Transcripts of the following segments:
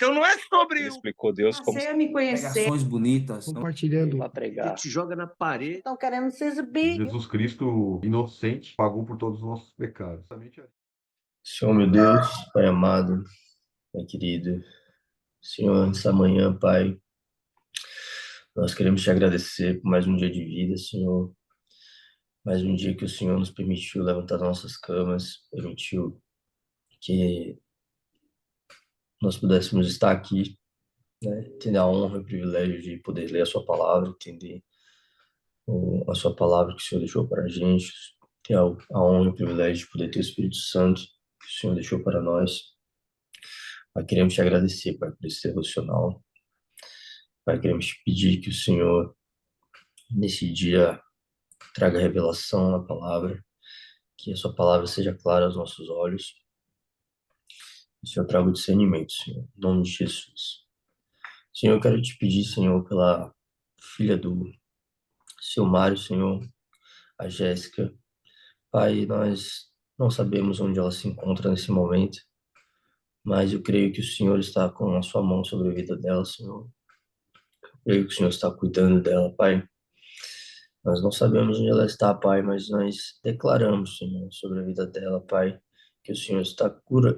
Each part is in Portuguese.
Então não é sobre Ele explicou Deus como Passei a me conhecer. Pregações bonitas. compartilhando. para pregar. te joga na parede. Estão querendo se exibir. Jesus Cristo, inocente, pagou por todos os nossos pecados. Senhor, meu Deus, Pai amado, Pai querido, Senhor, nessa manhã, Pai, nós queremos te agradecer por mais um dia de vida, Senhor, mais um dia que o Senhor nos permitiu levantar nossas camas, permitiu que nós pudéssemos estar aqui, né, tendo a honra e o privilégio de poder ler a sua palavra, entender a sua palavra que o Senhor deixou para a gente, ter a honra e o privilégio de poder ter o Espírito Santo que o Senhor deixou para nós. Pai, queremos te agradecer, Pai, por esse devocional. Pai, queremos te pedir que o Senhor, nesse dia, traga revelação na palavra, que a sua palavra seja clara aos nossos olhos. Que o Senhor traga o discernimento, Senhor, em nome de Jesus. Senhor, eu quero te pedir, Senhor, pela filha do seu Mário, Senhor, a Jéssica. Pai, nós não sabemos onde ela se encontra nesse momento, mas eu creio que o Senhor está com a sua mão sobre a vida dela, Senhor. Eu creio que o Senhor está cuidando dela, Pai. Nós não sabemos onde ela está, Pai, mas nós declaramos, Senhor, sobre a vida dela, Pai, que o Senhor está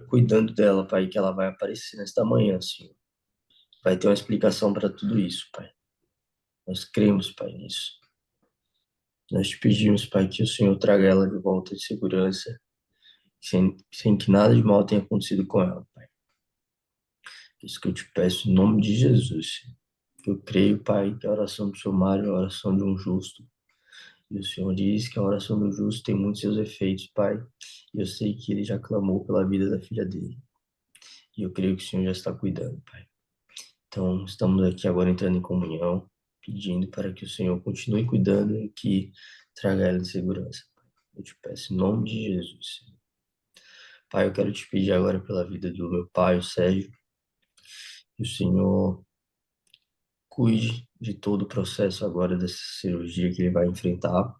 cuidando dela, Pai, que ela vai aparecer nesta manhã, Senhor. Vai ter uma explicação para tudo isso, Pai. Nós cremos, Pai, nisso. Nós te pedimos, Pai, que o Senhor traga ela de volta de segurança, sem que nada de mal tenha acontecido com ela, Pai. Isso que eu te peço em nome de Jesus. Eu creio, Pai, que a oração do seu Mário é a oração de um justo. E o Senhor diz que a oração do justo tem muitos seus efeitos, Pai. E eu sei que ele já clamou pela vida da filha dele. E eu creio que o Senhor já está cuidando, Pai. Então, estamos aqui agora entrando em comunhão, pedindo para que o Senhor continue cuidando e que traga ela em segurança, Pai. Eu te peço em nome de Jesus, Senhor. Pai, eu quero te pedir agora pela vida do meu pai, o Sérgio, que o Senhor cuide de todo o processo agora dessa cirurgia que ele vai enfrentar,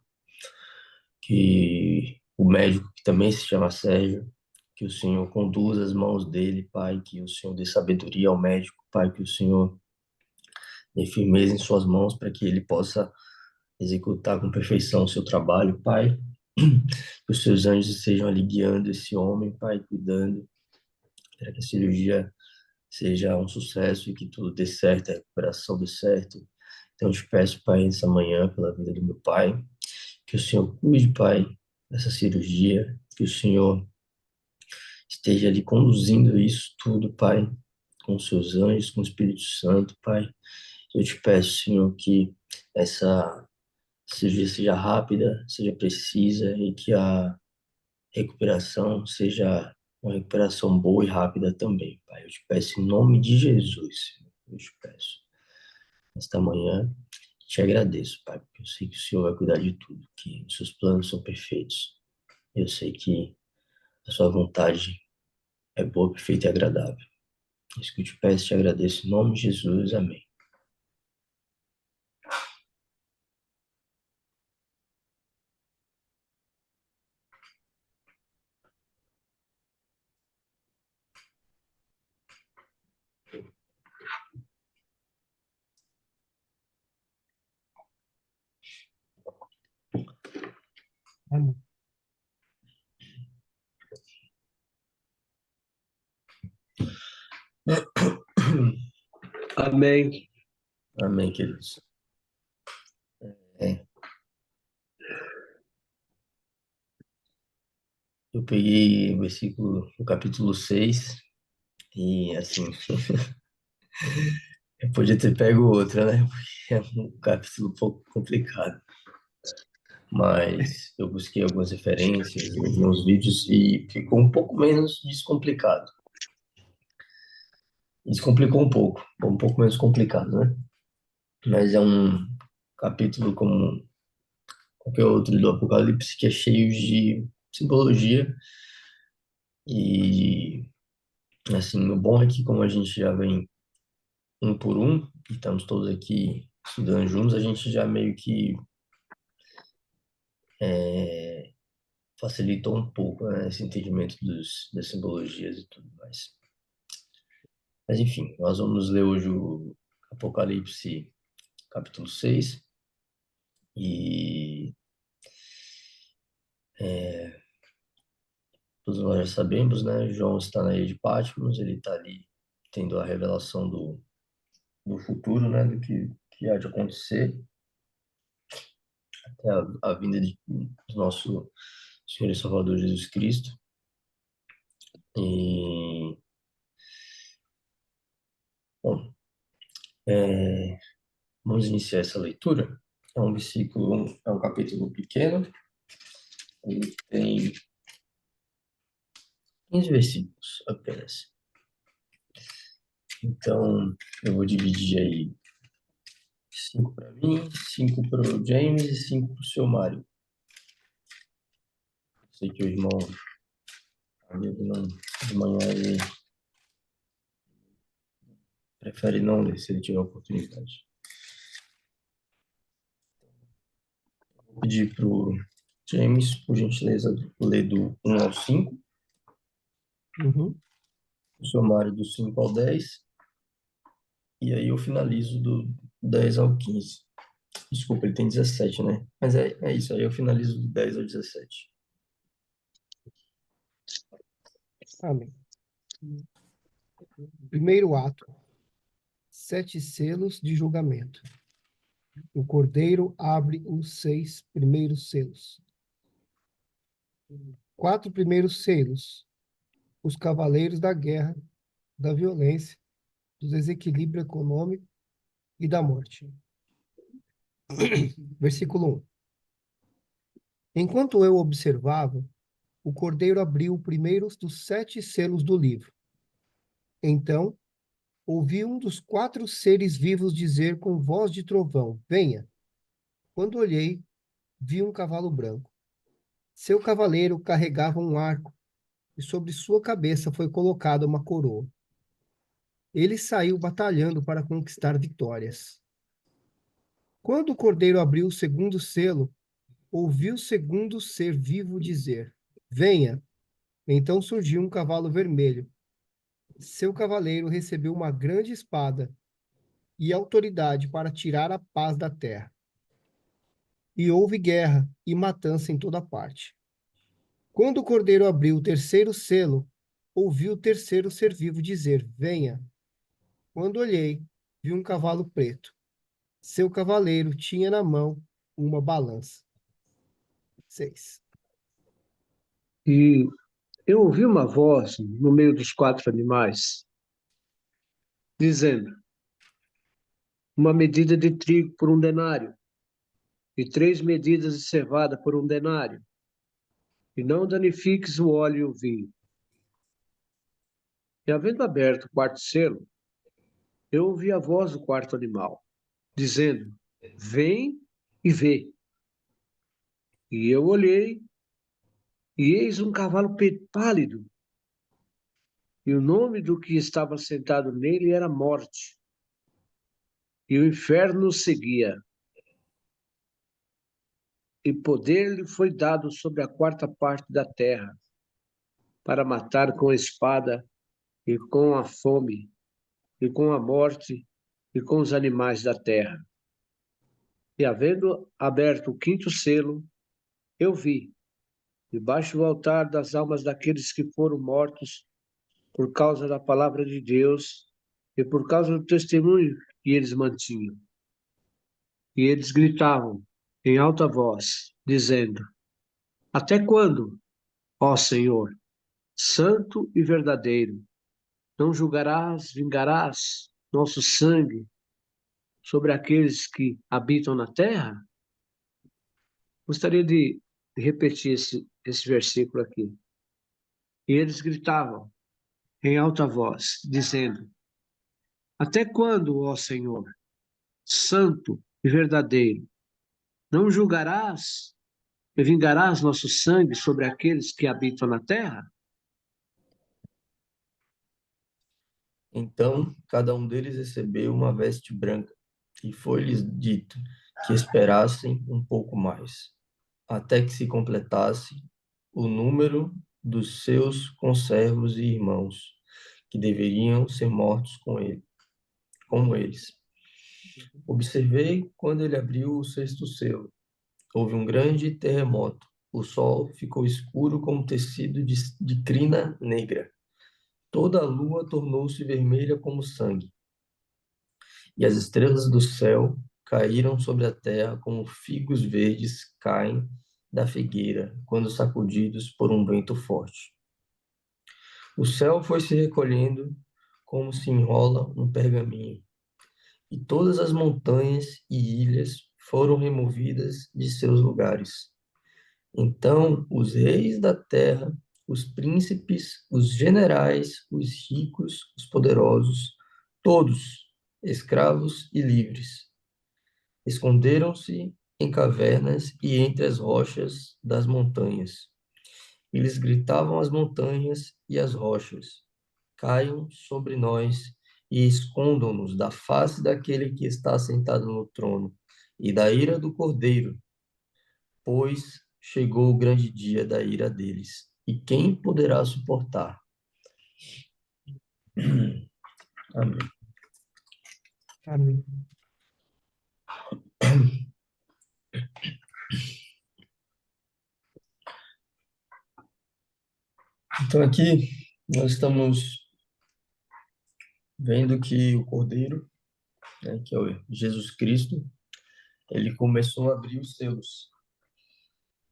que o médico, que também se chama Sérgio, que o Senhor conduza as mãos dele, Pai, que o Senhor dê sabedoria ao médico, Pai, que o Senhor dê firmeza em suas mãos para que ele possa executar com perfeição o seu trabalho, Pai. Que os seus anjos estejam ali guiando esse homem, Pai, cuidando, para que a cirurgia seja um sucesso e que tudo dê certo, a recuperação dê certo. Então, eu te peço, Pai, nessa manhã, pela vida do meu pai, que o Senhor cuide, Pai, dessa cirurgia, que o Senhor esteja ali conduzindo isso tudo, Pai, com os seus anjos, com o Espírito Santo, Pai. Eu te peço, Senhor, que essa cirurgia seja rápida, seja precisa e que a recuperação seja uma recuperação boa e rápida também, Pai. Eu te peço em nome de Jesus, Senhor. Eu te peço. Nesta manhã, te agradeço, Pai, porque eu sei que o Senhor vai cuidar de tudo, que os seus planos são perfeitos. Eu sei que a sua vontade é boa, perfeita e agradável. Isso que eu te peço, te agradeço em nome de Jesus. Amém. Amém. Amém. Amém, queridos. Eu peguei o versículo, o capítulo 6, e assim, eu podia ter pego outro, né? Porque é um capítulo um pouco complicado. Mas eu busquei algumas referências, eu vi uns vídeos e ficou um pouco menos descomplicado. Descomplicou um pouco menos complicado, né? Mas é um capítulo como qualquer outro do Apocalipse que é cheio de simbologia e, assim, o bom é que como a gente já vem um por um, e estamos todos aqui estudando juntos, a gente já meio que facilitou um pouco, né, esse entendimento das simbologias e tudo mais. Mas enfim, nós vamos ler hoje o Apocalipse capítulo 6 e todos nós já sabemos, né? João está na ilha de Patmos, ele está ali tendo a revelação do futuro, né? Do que há de acontecer até a vinda do nosso Senhor e Salvador Jesus Cristo. E, bom, vamos iniciar essa leitura. É um versículo, é um capítulo pequeno, ele tem 15 versículos apenas. Então, eu vou dividir aí 5 para mim, 5 para o James e 5 para o seu Mário. Sei que o irmão, ele não, de manhã, ele prefere não ler, se ele tiver oportunidade. Vou pedir para o James, por gentileza, ler do 1 ao 5, o seu Mário do 5 ao 10, e aí eu finalizo do 10 ao 15. Desculpa, ele tem 17, né? Mas é isso, aí eu finalizo do 10 ao 17. Amém. Primeiro ato. 7 selos de julgamento. O cordeiro abre os 6 primeiros selos. 4 primeiros selos. Os cavaleiros da guerra, da violência, do desequilíbrio econômico e da morte. Versículo 1. Enquanto eu observava, o cordeiro abriu o primeiro dos 7 selos do livro. Então, ouvi um dos 4 seres vivos dizer com voz de trovão: venha. Quando olhei, vi um cavalo branco. Seu cavaleiro carregava um arco, e sobre sua cabeça foi colocada uma coroa. Ele saiu batalhando para conquistar vitórias. Quando o cordeiro abriu o segundo selo, ouvi o segundo ser vivo dizer: venha. Então surgiu um cavalo vermelho. Seu cavaleiro recebeu uma grande espada e autoridade para tirar a paz da terra. E houve guerra e matança em toda parte. Quando o cordeiro abriu o terceiro selo, ouvi o terceiro ser vivo dizer: venha. Quando olhei, vi um cavalo preto. Seu cavaleiro tinha na mão uma balança. 6. E eu ouvi uma voz no meio dos 4 animais, dizendo: uma medida de trigo por 1 denário, e 3 medidas de cevada por 1 denário, e não danifiques o óleo e o vinho. E havendo aberto o quarto selo, eu ouvi a voz do quarto animal, dizendo: vem e vê. E eu olhei, e eis um cavalo pálido, e o nome do que estava sentado nele era Morte, e o inferno o seguia. E poder lhe foi dado sobre a 4ª parte da terra, para matar com a espada, e com a fome, e com a morte, e com os animais da terra. E havendo aberto o 5º selo, eu vi, debaixo do altar das almas daqueles que foram mortos por causa da palavra de Deus e por causa do testemunho que eles mantinham. E eles gritavam em alta voz, dizendo: até quando, ó Senhor, santo e verdadeiro, não julgarás, vingarás nosso sangue sobre aqueles que habitam na terra? Gostaria de repetir esse versículo aqui. E eles gritavam em alta voz, dizendo: até quando, ó Senhor, santo e verdadeiro, não julgarás e vingarás nosso sangue sobre aqueles que habitam na terra? Então, cada um deles recebeu uma veste branca, e foi-lhes dito que esperassem um pouco mais, até que se completasse o número dos seus conservos e irmãos, que deveriam ser mortos com ele, como eles. Observei quando ele abriu o sexto selo. Houve um grande terremoto. O sol ficou escuro como tecido de crina negra. Toda a lua tornou-se vermelha como sangue. E as estrelas do céu caíram sobre a terra como figos verdes caem da figueira quando sacudidos por um vento forte. O céu foi se recolhendo como se enrola um pergaminho, e todas as montanhas e ilhas foram removidas de seus lugares. Então os reis da terra, os príncipes, os generais, os ricos, os poderosos, todos, escravos e livres, esconderam-se em cavernas e entre as rochas das montanhas. Eles gritavam às montanhas e às rochas: caiam sobre nós e escondam-nos da face daquele que está sentado no trono e da ira do Cordeiro, pois chegou o grande dia da ira deles. E quem poderá suportar? Amém. Amém. Então aqui nós estamos vendo que o Cordeiro, né, que é o Jesus Cristo, ele começou a abrir os selos.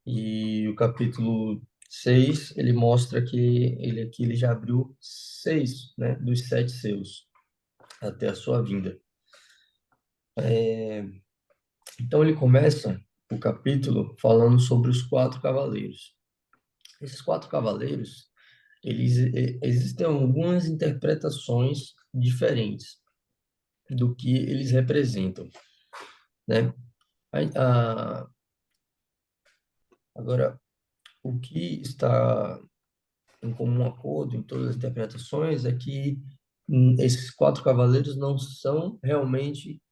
E o capítulo 6 ele mostra que ele já abriu 6, né, dos 7 selos até a sua vinda. Então ele começa o capítulo falando sobre os 4 cavaleiros. Esses 4 cavaleiros, existem algumas interpretações diferentes do que eles representam, né? Agora, o que está em comum acordo em todas as interpretações é que esses 4 cavaleiros não são realmente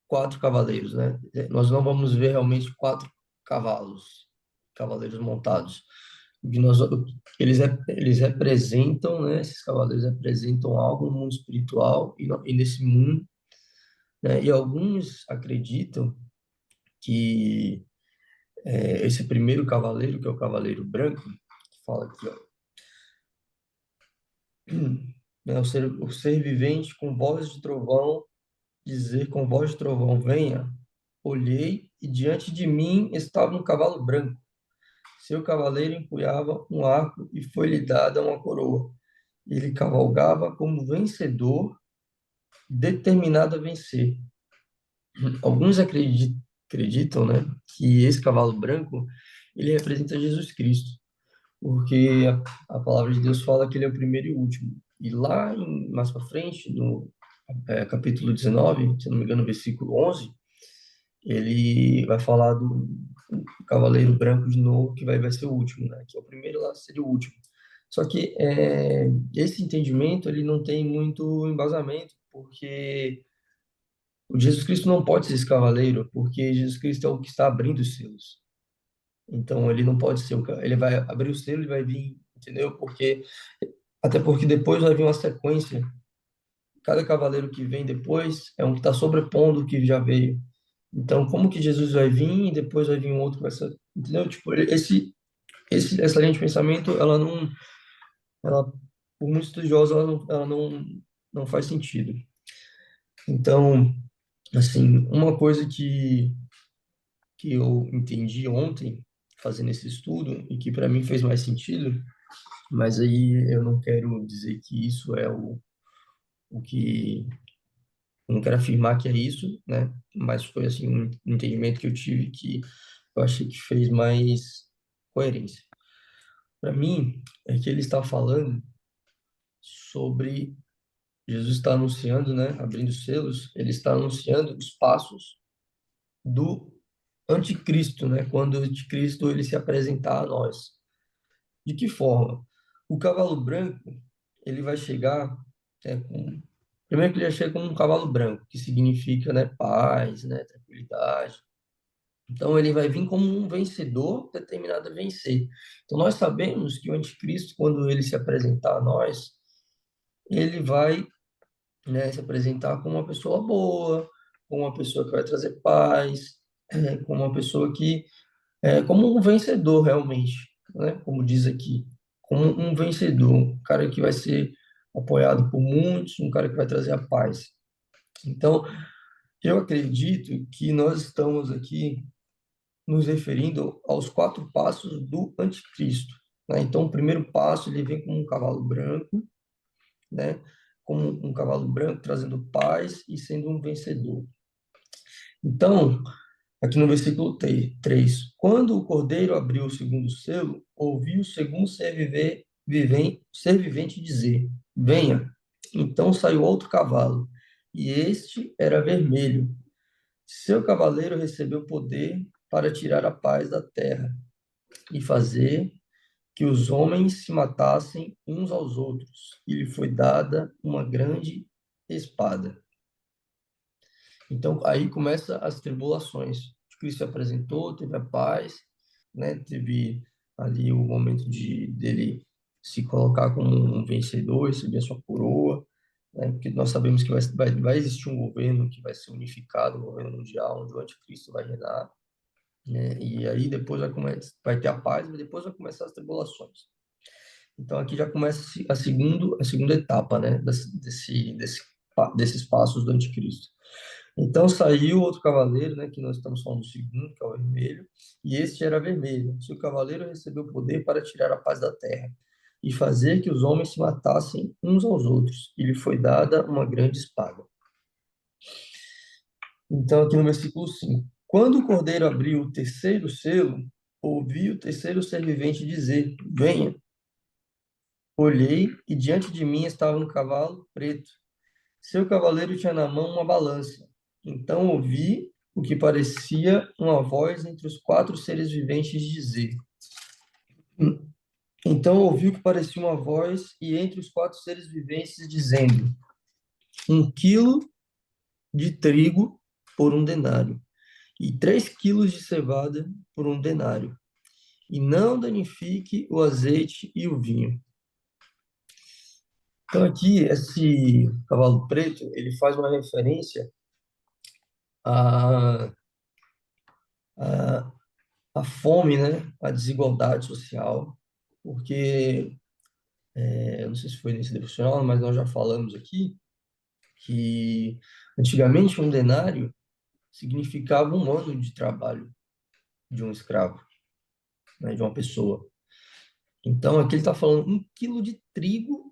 4 cavaleiros, né? Nós não vamos ver realmente 4 cavaleiros montados. O que eles representam, né? Esses cavaleiros representam algo no mundo espiritual e nesse mundo, né? E alguns acreditam que esse primeiro cavaleiro, que é o cavaleiro branco, que fala aqui, ó, né, o ser vivente com voz de trovão, dizer com voz de trovão, venha. Olhei e diante de mim estava um cavalo branco. Seu cavaleiro empunhava um arco e foi-lhe dada uma coroa. Ele cavalgava como vencedor, determinado a vencer. Alguns acreditam, né, que esse cavalo branco ele representa Jesus Cristo, porque a palavra de Deus fala que ele é o primeiro e o último. E lá mais para frente, no capítulo 19, se não me engano, versículo 11, ele vai falar do cavaleiro branco de novo, que vai ser o último, né? Que é o primeiro lá seria o último. Só que esse entendimento ele não tem muito embasamento, porque o Jesus Cristo não pode ser esse cavaleiro, porque Jesus Cristo é o que está abrindo os selos. Então ele não pode ser ele vai abrir o selo e vai vir, entendeu? Até porque depois vai vir uma sequência. Cada cavaleiro que vem depois é um que está sobrepondo o que já veio. Então, como que Jesus vai vir e depois vai vir um outro que vai ser, entendeu? Tipo, essa linha de pensamento, ela, por muito estudiosa, ela não faz sentido. Então, assim, uma coisa que eu entendi ontem, fazendo esse estudo, e que para mim fez mais sentido, mas aí eu não quero dizer que isso é o que... Eu não quero afirmar que é isso, né? Mas foi, assim, um entendimento que eu tive que eu achei que fez mais coerência. Para mim, é que ele está falando sobre... Jesus está anunciando, né? Abrindo selos, ele está anunciando os passos do anticristo, né? Quando o anticristo ele se apresentar a nós. De que forma? O cavalo branco, ele vai chegar, primeiro que ele já chega como um cavalo branco, que significa, né, paz, né, tranquilidade. Então ele vai vir como um vencedor determinado a vencer. Então nós sabemos que o anticristo, quando ele se apresentar a nós, ele vai, né, se apresentar como uma pessoa boa, como uma pessoa que vai trazer paz, como uma pessoa que como um vencedor realmente, né? Como diz aqui, como um vencedor, um cara que vai ser apoiado por muitos, um cara que vai trazer a paz. Então, eu acredito que nós estamos aqui nos referindo aos 4 passos do anticristo, né? Então, o primeiro passo, ele vem como um cavalo branco, né? Como um cavalo branco, trazendo paz e sendo um vencedor. Então, aqui no versículo 3, quando o cordeiro abriu o segundo selo, ouviu o segundo ser vivente dizer: Venha. Então saiu outro cavalo, e este era vermelho. Seu cavaleiro recebeu poder para tirar a paz da terra e fazer que os homens se matassem uns aos outros. E lhe foi dada uma grande espada. Então, aí começa as tribulações. Cristo se apresentou, teve a paz, né? Teve ali o momento dele se colocar como um vencedor, receber a sua coroa, né? Porque nós sabemos que vai existir um governo que vai ser unificado, um governo mundial, onde o anticristo vai reinar, né? E aí depois vai ter a paz, mas depois vai começar as tribulações. Então aqui já começa a segunda etapa, né? Desses passos do anticristo. Então saiu outro cavaleiro, né, que nós estamos falando do segundo, que é o vermelho, e este era vermelho. Se o cavaleiro recebeu poder para tirar a paz da terra e fazer que os homens se matassem uns aos outros, e lhe foi dada uma grande espada. Então, aqui no versículo 5, quando o cordeiro abriu o terceiro selo, ouvi o terceiro ser vivente dizer: Venha. Olhei, e diante de mim estava um cavalo preto. Seu cavaleiro tinha na mão uma balança. Então ouvi o que parecia uma voz entre os 4 seres viventes dizer. Então ouvi o que parecia uma voz e entre os 4 seres viventes dizendo: 1 quilo de trigo por 1 denário e 3 quilos de cevada por 1 denário. E não danifique o azeite e o vinho. Então aqui esse cavalo preto ele faz uma referência a a fome, né? A desigualdade social, porque, eu não sei se foi nesse devocional, mas nós já falamos aqui que antigamente 1 denário significava 1 ano de trabalho de um escravo, né? De uma pessoa. Então aqui ele está falando 1 quilo de trigo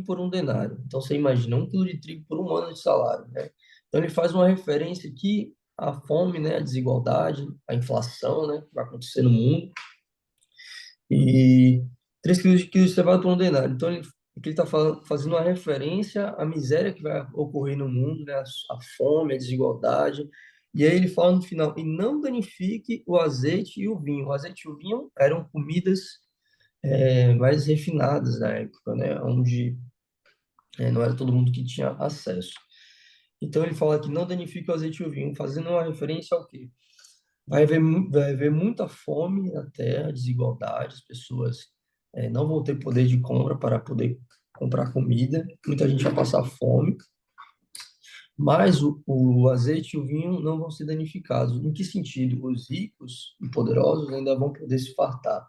por 1 denário. Então você imagina 1 quilo de trigo por 1 ano de salário, né? Então ele faz uma referência aqui à fome, né? A desigualdade, a inflação, né? Que vai acontecer no mundo. E 3 quilos de cevada por 1 denário. Então, ele está fazendo uma referência à miséria que vai ocorrer no mundo, né? A fome, a desigualdade. E aí ele fala no final, e não danifique o azeite e o vinho. O azeite e o vinho eram comidas mais refinadas na época, né? Onde não era todo mundo que tinha acesso. Então ele fala que não danifique o azeite e o vinho, fazendo uma referência ao quê? Vai haver muita fome na terra, desigualdade, as pessoas não vão ter poder de compra para poder comprar comida, muita gente vai passar fome, mas o azeite e o vinho não vão ser danificados. Em que sentido? Os ricos e poderosos ainda vão poder se fartar,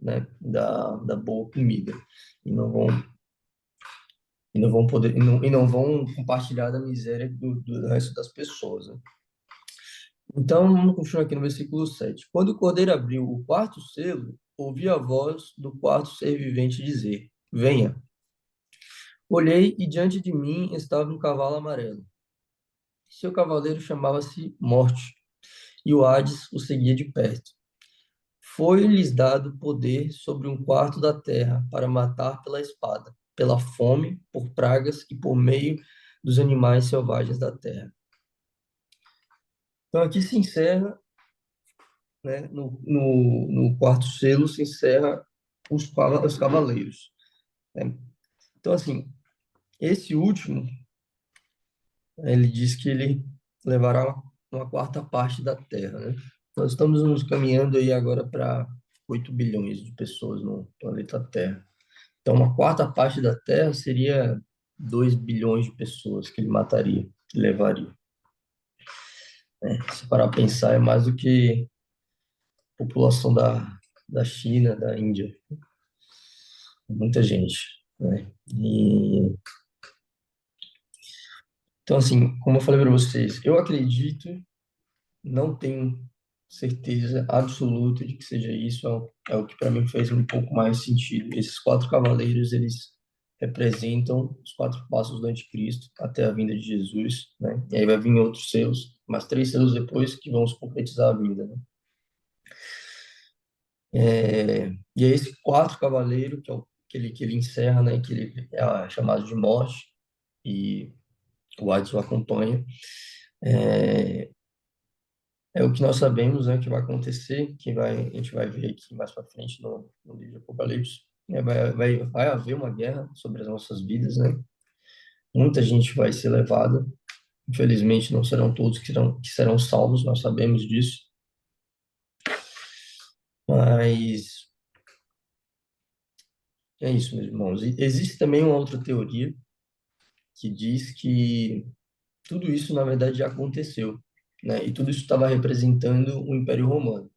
né, da boa comida e não vão poder e não vão compartilhar da miséria do resto das pessoas, né? Então, vamos continuar aqui no versículo 7. Quando o cordeiro abriu o quarto selo, ouvi a voz do quarto ser vivente dizer: Venha. Olhei e diante de mim estava um cavalo amarelo. Seu cavaleiro chamava-se Morte, e o Hades o seguia de perto. Foi-lhes dado poder sobre 1/4 da terra para matar pela espada, pela fome, por pragas e por meio dos animais selvagens da terra. Então, aqui se encerra, né, no quarto selo se encerra os cavaleiros, né? Então, assim, esse último, ele diz que ele levará uma quarta parte da Terra, né? Nós estamos nos caminhando aí agora para 8 bilhões de pessoas no planeta Terra. Então, uma quarta parte da Terra seria 2 bilhões de pessoas que ele mataria, que levaria. Se parar para pensar, é mais do que a população da China, da Índia. Muita gente, né? Então, assim, como eu falei para vocês, eu acredito, não tenho certeza absoluta de que seja isso, é o que para mim fez um pouco mais sentido. Esses 4 cavaleiros, eles representam os 4 passos do anticristo até a vinda de Jesus, né? E aí vai vir outros selos, mas 3 selos depois que vão se concretizar a vinda, né? E é esse 4 cavaleiro que é que ele encerra, né? Que ele é chamado de morte, e o Hades o acompanha. É o que nós sabemos, né, que vai acontecer, a gente vai ver aqui mais para frente no livro de Apocalipse. Vai haver uma guerra sobre as nossas vidas, né? Muita gente vai ser levada. Infelizmente, não serão todos que serão salvos, nós sabemos disso. Mas é isso, meus irmãos. E existe também uma outra teoria que diz que tudo isso, na verdade, já aconteceu, né? E tudo isso estava representando o Império Romano.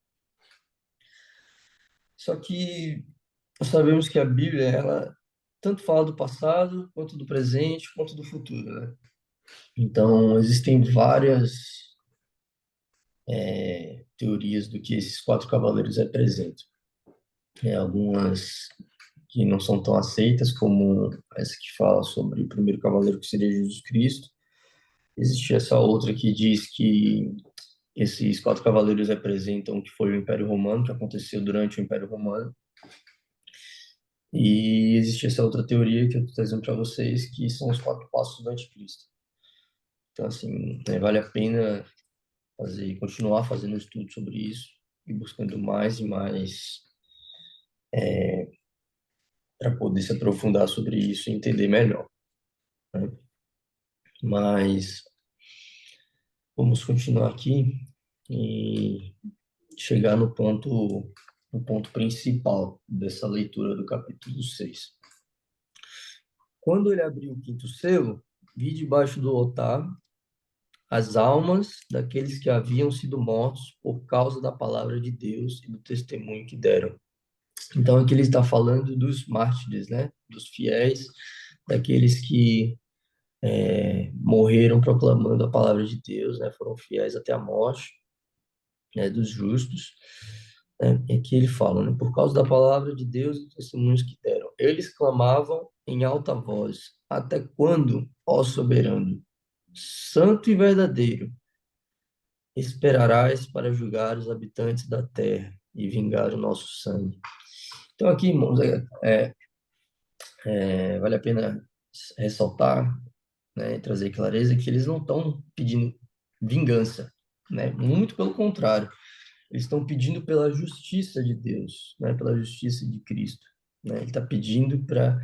Só que nós sabemos que a Bíblia, ela tanto fala do passado, quanto do presente, quanto do futuro, né? Então, existem várias teorias do que esses 4 cavaleiros representam. Algumas que não são tão aceitas, como essa que fala sobre o primeiro cavaleiro, que seria Jesus Cristo. Existe essa outra que diz que esses 4 cavaleiros representam o que foi o Império Romano, que aconteceu durante o Império Romano. E existe essa outra teoria que eu estou trazendo para vocês, que são os 4 passos do anticristo. Então, assim, vale a pena continuar fazendo estudo sobre isso e buscando mais e mais para poder se aprofundar sobre isso e entender melhor, né? Mas vamos continuar aqui e chegar no ponto principal dessa leitura do capítulo 6. Quando ele abriu o 5º selo, vi debaixo do altar as almas daqueles que haviam sido mortos por causa da palavra de Deus e do testemunho que deram. Então, aqui ele está falando dos mártires, né? Dos fiéis, daqueles que morreram proclamando a palavra de Deus, né? Foram fiéis até a morte, né? Dos justos. É que ele fala, né? Por causa da palavra de Deus e dos testemunhos que deram. Eles clamavam em alta voz: até quando, ó soberano, santo e verdadeiro, esperarás para julgar os habitantes da terra e vingar o nosso sangue? Então aqui, irmãos, vale a pena ressaltar, né, e trazer clareza que eles não estão pedindo vingança, né? Muito pelo contrário, eles estão pedindo pela justiça de Deus, né? Pela justiça de Cristo, né? Ele está pedindo para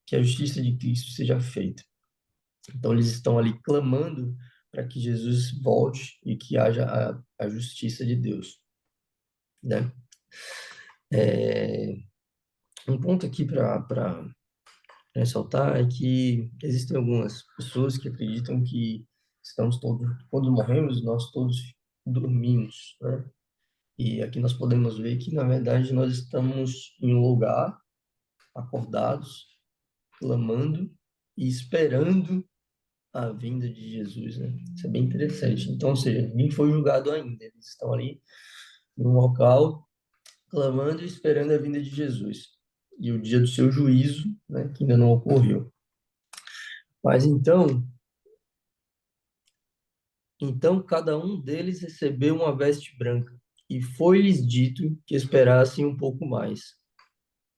que a justiça de Cristo seja feita. Então eles estão ali clamando para que Jesus volte e que haja a justiça de Deus, né? Um ponto aqui para ressaltar é que existem algumas pessoas que acreditam que quando morremos, nós todos dormimos, né? E aqui nós podemos ver que, na verdade, nós estamos em um lugar, acordados, clamando e esperando a vinda de Jesus, né? Isso é bem interessante. Então, ou seja, ninguém foi julgado ainda. Eles estão ali num local, clamando e esperando a vinda de Jesus. E o dia do seu juízo, né, que ainda não ocorreu. Mas então cada um deles recebeu uma veste branca, e foi-lhes dito que esperassem um pouco mais,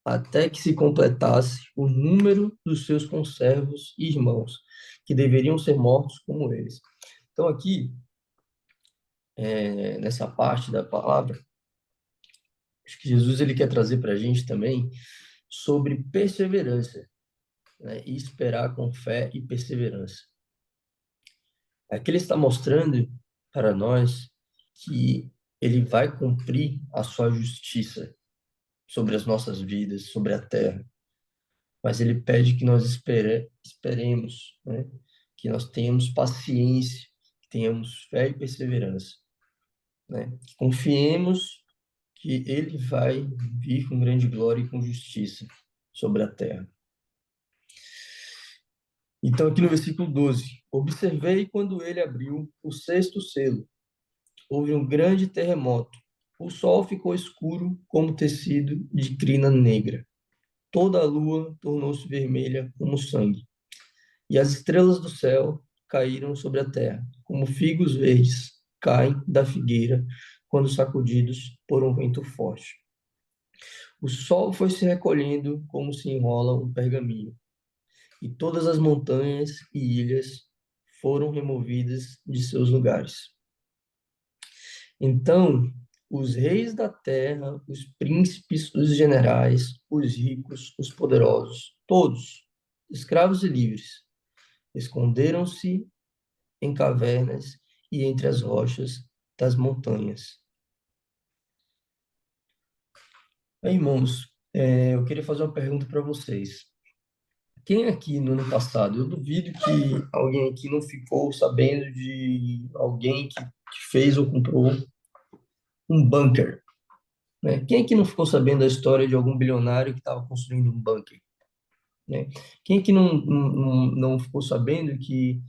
até que se completasse o número dos seus conservos e irmãos, que deveriam ser mortos como eles. Então aqui, nessa parte da palavra, acho que Jesus ele quer trazer para a gente também sobre perseverança, né? E esperar com fé e perseverança. Aqui ele está mostrando para nós que ele vai cumprir a sua justiça sobre as nossas vidas, sobre a terra. mas ele pede que nós esperemos, né? Que nós tenhamos paciência, que tenhamos fé e perseverança, né? Que confiemos que ele vai vir com grande glória e com justiça sobre a terra. Então, aqui no versículo 12, observei quando ele abriu o sexto selo. Houve um grande terremoto. O sol ficou escuro como tecido de crina negra. Toda a lua tornou-se vermelha como sangue. E as estrelas do céu caíram sobre a terra, como figos verdes caem da figueira quando sacudidos por um vento forte. O sol foi se recolhendo como se enrola um pergaminho, e todas as montanhas e ilhas foram removidas de seus lugares. Então, os reis da terra, os príncipes, os generais, os ricos, os poderosos, todos, escravos e livres, esconderam-se em cavernas e entre as rochas das montanhas. Bem, irmãos, eu queria fazer uma pergunta para vocês. Quem aqui no ano passado, eu duvido que alguém aqui não ficou sabendo de alguém que fez ou comprou um bunker, né? Quem aqui não ficou sabendo da história de algum bilionário que estava construindo um bunker, né? Quem aqui não ficou sabendo que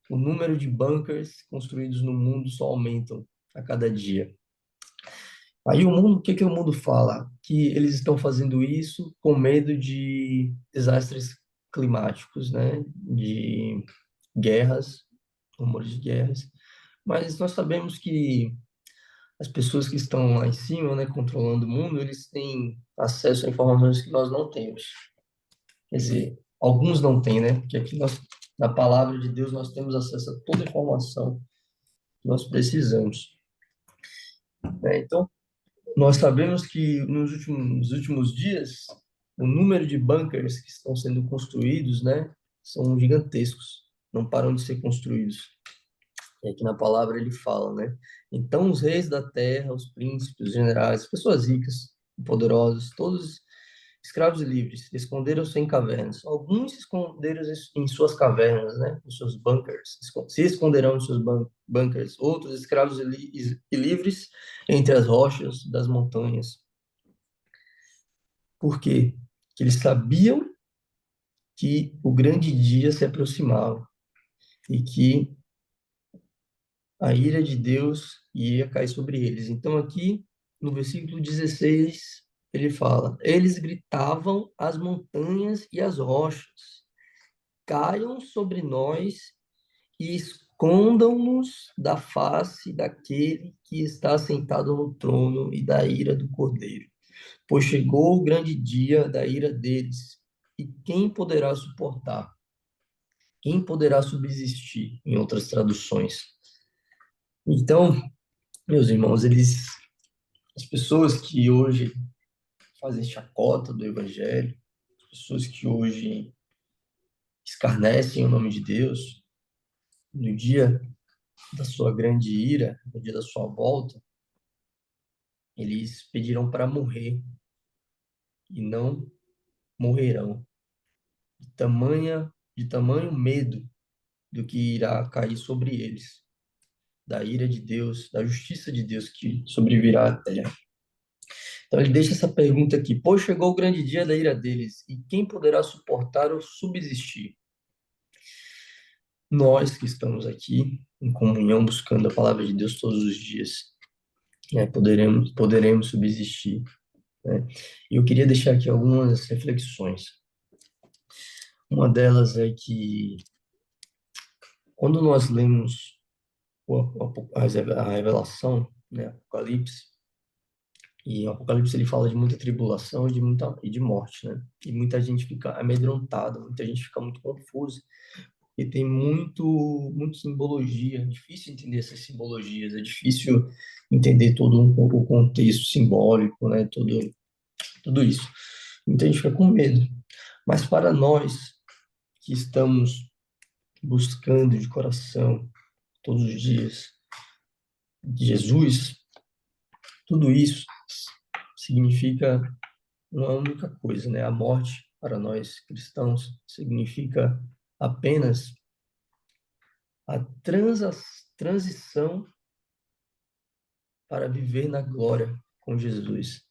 o número de bunkers construídos no mundo só aumentam a cada dia? Aí o mundo, o que que o mundo fala? Que eles estão fazendo isso com medo de desastres climáticos, né? De guerras, rumores de guerras. Mas nós sabemos que as pessoas que estão lá em cima, né, controlando o mundo, eles têm acesso a informações que nós não temos. Quer dizer, alguns não têm, né? Porque aqui nós, na palavra de Deus, nós temos acesso a toda a informação que nós precisamos, né? Então, nós sabemos que nos últimos dias, o número de bunkers que estão sendo construídos, né, são gigantescos, não param de ser construídos. E aqui na palavra ele fala, né? Então os reis da terra, os príncipes, os generais, as pessoas ricas, poderosas, todos escravos e livres, esconderam-se em cavernas. Alguns se esconderam em suas cavernas, né? Nos seus bunkers. Se esconderão em seus bunkers. Outros escravos e livres entre as rochas das montanhas. Por quê? Porque eles sabiam que o grande dia se aproximava e que a ira de Deus ia cair sobre eles. Então, aqui no versículo 16, ele fala: eles gritavam às montanhas e às rochas: caiam sobre nós e escondam-nos da face daquele que está sentado no trono e da ira do Cordeiro. Pois chegou o grande dia da ira deles, e quem poderá suportar? Quem poderá subsistir? Em outras traduções. Então, meus irmãos, as pessoas que hoje fazem chacota do Evangelho, as pessoas que hoje escarnecem o nome de Deus, no dia da sua grande ira, no dia da sua volta, eles pedirão para morrer e não morrerão. De tamanho medo do que irá cair sobre eles, da ira de Deus, da justiça de Deus que sobrevirá à terra. Então ele deixa essa pergunta aqui: pois chegou o grande dia da ira deles, e quem poderá suportar ou subsistir? Nós que estamos aqui em comunhão, buscando a palavra de Deus todos os dias, né, poderemos subsistir, né? E eu queria deixar aqui algumas reflexões. Uma delas é que quando nós lemos a revelação, né, Apocalipse, e o Apocalipse ele fala de muita tribulação e de morte, né? E muita gente fica amedrontada, muita gente fica muito confusa, e tem muito simbologia. É difícil entender essas simbologias, é difícil entender todo o contexto simbólico, né? Tudo isso. Muita gente fica com medo. Mas para nós que estamos buscando de coração todos os dias Jesus, tudo isso significa uma única coisa, né? A morte para nós cristãos, significa apenas a transição para viver na glória com Jesus.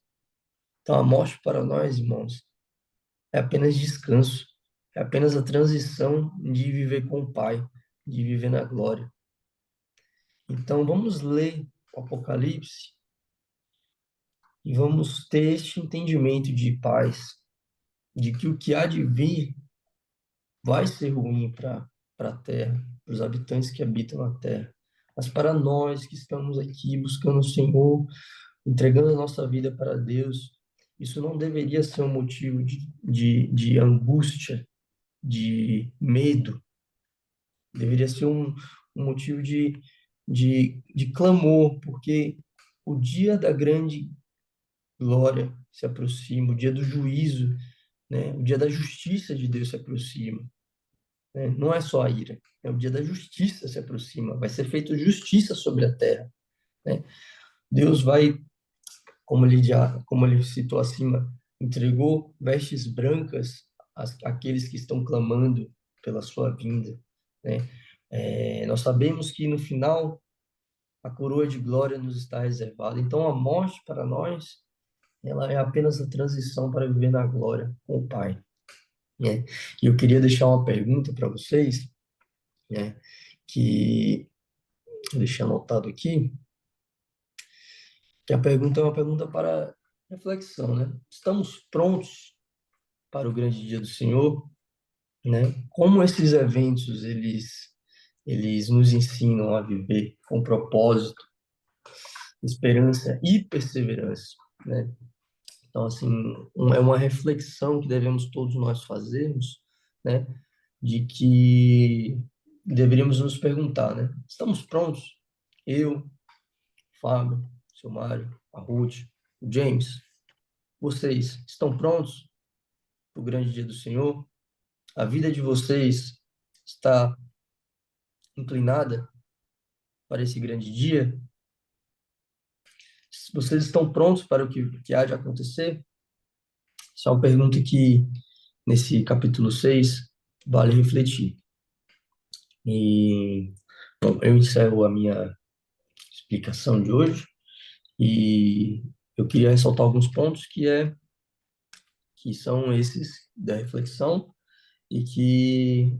Então, a morte para nós, irmãos, é apenas descanso, é apenas a transição de viver com o Pai, de viver na glória. Então, vamos ler o Apocalipse e vamos ter este entendimento de paz, de que o que há de vir vai ser ruim para a terra, para os habitantes que habitam na terra. Mas para nós que estamos aqui buscando o Senhor, entregando a nossa vida para Deus, isso não deveria ser um motivo de angústia, de medo, deveria ser um motivo de clamor, porque o dia da grande glória se aproxima, o dia do juízo, né? O dia da justiça de Deus se aproxima. Né? Não é só a ira, é o dia da justiça se aproxima, vai ser feita justiça sobre a terra. Né? Deus vai, como ele citou acima, entregou vestes brancas àqueles que estão clamando pela sua vinda. Né? Nós sabemos que no final a coroa de glória nos está reservada. Então a morte para nós, ela é apenas a transição para viver na glória com o Pai. Né? E eu queria deixar uma pergunta para vocês, né? Que deixei anotado aqui, que a pergunta é uma pergunta para reflexão, né? Estamos prontos para o grande dia do Senhor, né? Como esses eventos eles nos ensinam a viver com propósito, esperança e perseverança, né? Então, assim, é uma reflexão que devemos todos nós fazermos, né? De que deveríamos nos perguntar, né? Estamos prontos? Eu, Fábio, o seu Mário, a Ruth, o James, vocês estão prontos para o grande dia do Senhor? A vida de vocês está inclinada para esse grande dia? Vocês estão prontos para o que há de acontecer? Essa é uma pergunta que, nesse capítulo 6, vale refletir. E, bom, eu encerro a minha explicação de hoje e eu queria ressaltar alguns pontos que são esses da reflexão e que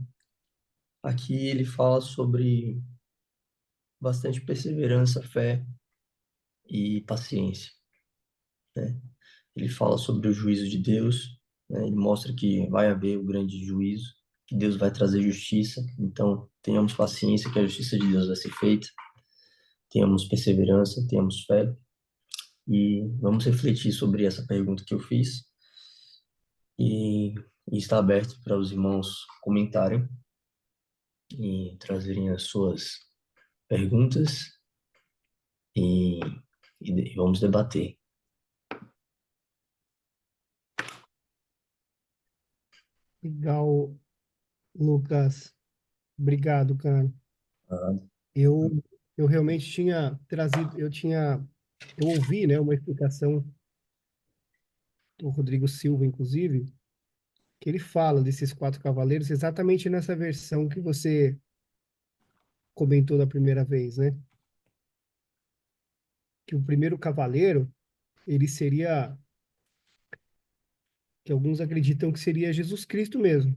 aqui ele fala sobre bastante perseverança, fé e paciência, né? Ele fala sobre o juízo de Deus, né? Ele mostra que vai haver o grande juízo, que Deus vai trazer justiça. Então, tenhamos paciência que a justiça de Deus vai ser feita. Tenhamos perseverança, tenhamos fé e vamos refletir sobre essa pergunta que eu fiz e, e está aberto para os irmãos comentarem e trazerem as suas perguntas e, e vamos debater. Legal, Lucas. Obrigado, cara. Ah, Eu, eu realmente tinha trazido, eu ouvi, né, uma explicação do Rodrigo Silva, inclusive, que ele fala desses quatro cavaleiros exatamente nessa versão que você comentou da primeira vez, né? Que o primeiro cavaleiro, ele seria, que alguns acreditam que seria Jesus Cristo mesmo,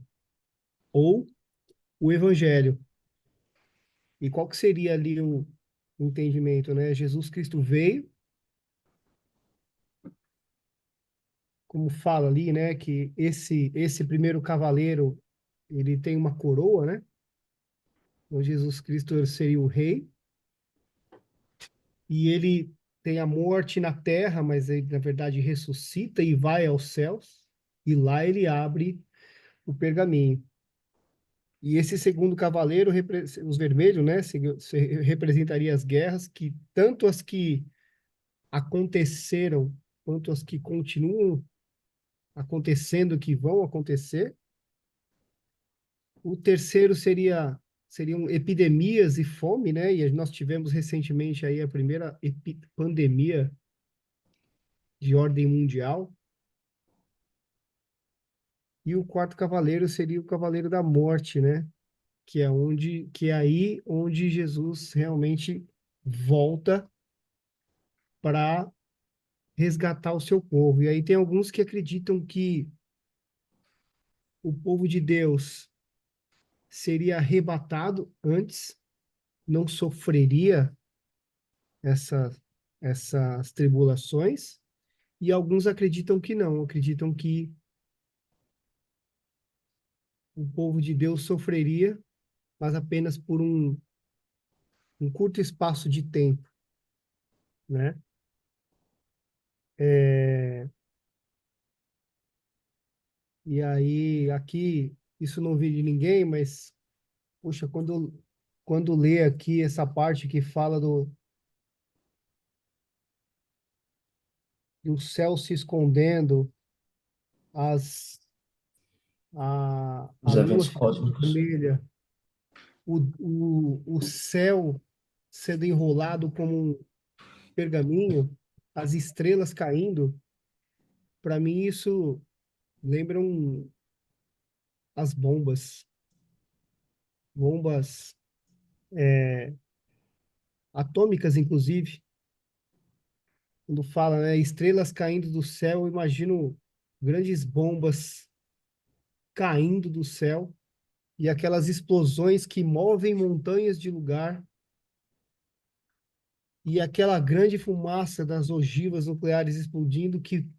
ou o Evangelho. E qual que seria ali o entendimento, né? Jesus Cristo veio, como fala ali, né, que esse primeiro cavaleiro, ele tem uma coroa, né? Então Jesus Cristo seria o rei, e ele tem a morte na terra, mas ele na verdade ressuscita e vai aos céus, e lá ele abre o pergaminho. E esse segundo cavaleiro, os vermelhos, né, representaria as guerras, que tanto as que aconteceram, quanto as que continuam acontecendo, que vão acontecer. O terceiro seriam epidemias e fome, né? E nós tivemos recentemente aí a primeira pandemia de ordem mundial. E o quarto cavaleiro seria o cavaleiro da morte, né? Que é aí onde Jesus realmente volta para resgatar o seu povo. E aí tem alguns que acreditam que o povo de Deus seria arrebatado antes, não sofreria essa, essas tribulações, e alguns acreditam que não, acreditam que o povo de Deus sofreria, mas apenas por um curto espaço de tempo, né? É, e aí, aqui, isso não vi de ninguém, mas, puxa, quando lê aqui essa parte que fala do céu se escondendo, as, a Os lua eventos ficando cósmicos. vermelha, o céu sendo enrolado como um pergaminho, as estrelas caindo, para mim isso lembra as bombas atômicas, inclusive, quando fala, né, estrelas caindo do céu, eu imagino grandes bombas caindo do céu e aquelas explosões que movem montanhas de lugar e aquela grande fumaça das ogivas nucleares explodindo que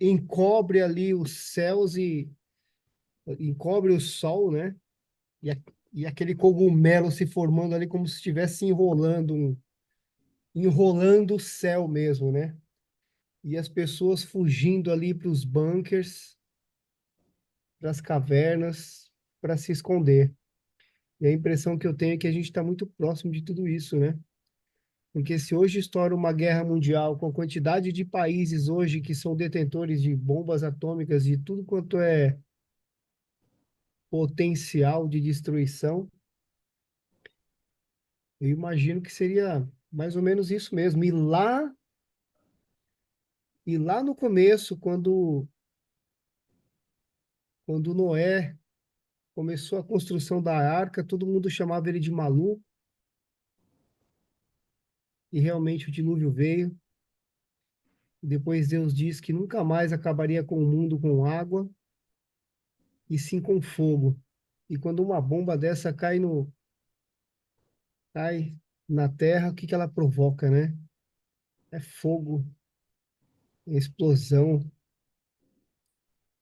encobre ali os céus e encobre o sol, né? E, e aquele cogumelo se formando ali como se estivesse enrolando, enrolando o céu mesmo, né? E as pessoas fugindo ali para os bunkers, para as cavernas, para se esconder. E a impressão que eu tenho é que a gente está muito próximo de tudo isso, né? Porque se hoje estoura uma guerra mundial com a quantidade de países hoje que são detentores de bombas atômicas e tudo quanto é potencial de destruição, eu imagino que seria mais ou menos isso mesmo. E lá no começo, quando Noé começou a construção da arca, todo mundo chamava ele de maluco, e realmente o dilúvio veio. Depois Deus disse que nunca mais acabaria com o mundo com água, e sim com fogo. E quando uma bomba dessa cai na terra, o que que ela provoca, né? É fogo, é explosão.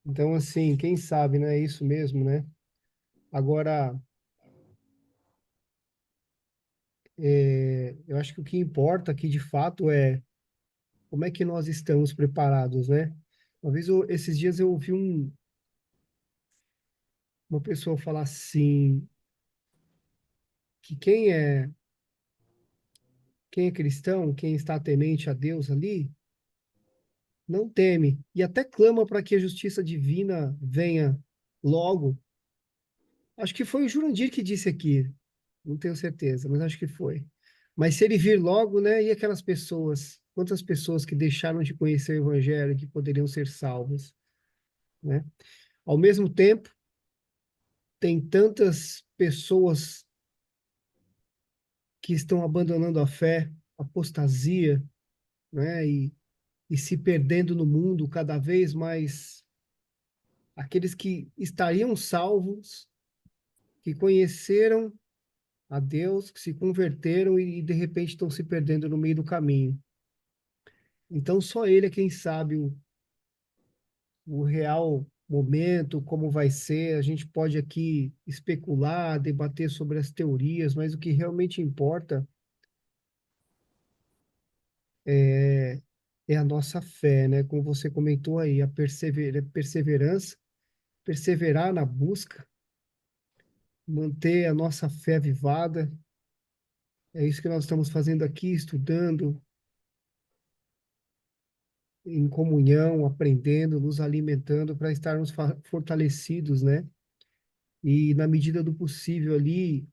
Então, assim, quem sabe, né? É isso mesmo, né? Agora, eu acho que o que importa aqui, de fato, é como é que nós estamos preparados, né? Uma vez, esses dias, eu ouvi uma pessoa falar assim, que quem é cristão, quem está temente a Deus ali, não teme e até clama para que a justiça divina venha logo. Acho que foi o Jurandir que disse aqui, não tenho certeza, mas acho que foi. Mas se ele vir logo, né, e aquelas pessoas, quantas pessoas que deixaram de conhecer o Evangelho que poderiam ser salvas, né? Ao mesmo tempo, tem tantas pessoas que estão abandonando a fé, apostasia, né, e se perdendo no mundo cada vez mais. Aqueles que estariam salvos, que conheceram a Deus, que se converteram e de repente estão se perdendo no meio do caminho. Então, só Ele é quem sabe o real momento, como vai ser. A gente pode aqui especular, debater sobre as teorias, mas o que realmente importa é, é a nossa fé, né? Como você comentou aí, a perseverança, perseverar na busca, manter a nossa fé avivada. É isso que nós estamos fazendo aqui, estudando, em comunhão, aprendendo, nos alimentando para estarmos fortalecidos, né? E, na medida do possível ali,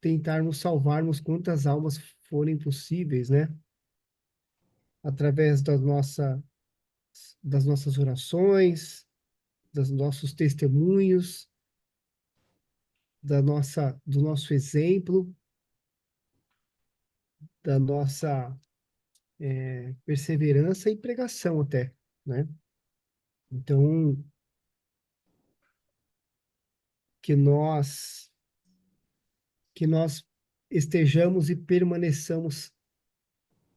tentarmos salvarmos quantas almas forem possíveis, né? Através das nossas orações, dos nossos testemunhos, do nosso exemplo, da nossa perseverança e pregação até, né? Então, que nós que nós estejamos e permaneçamos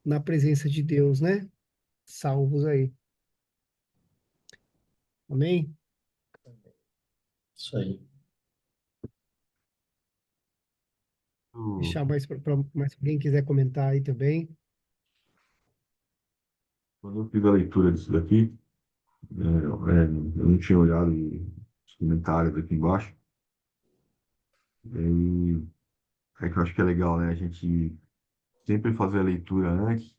na presença de Deus, né? Salvos aí. Amém? Isso aí. Deixar mais alguém quiser comentar aí também. Quando eu fiz a leitura disso daqui, eu não tinha olhado os comentários aqui embaixo. E é que eu acho que é legal, né? A gente sempre fazer a leitura antes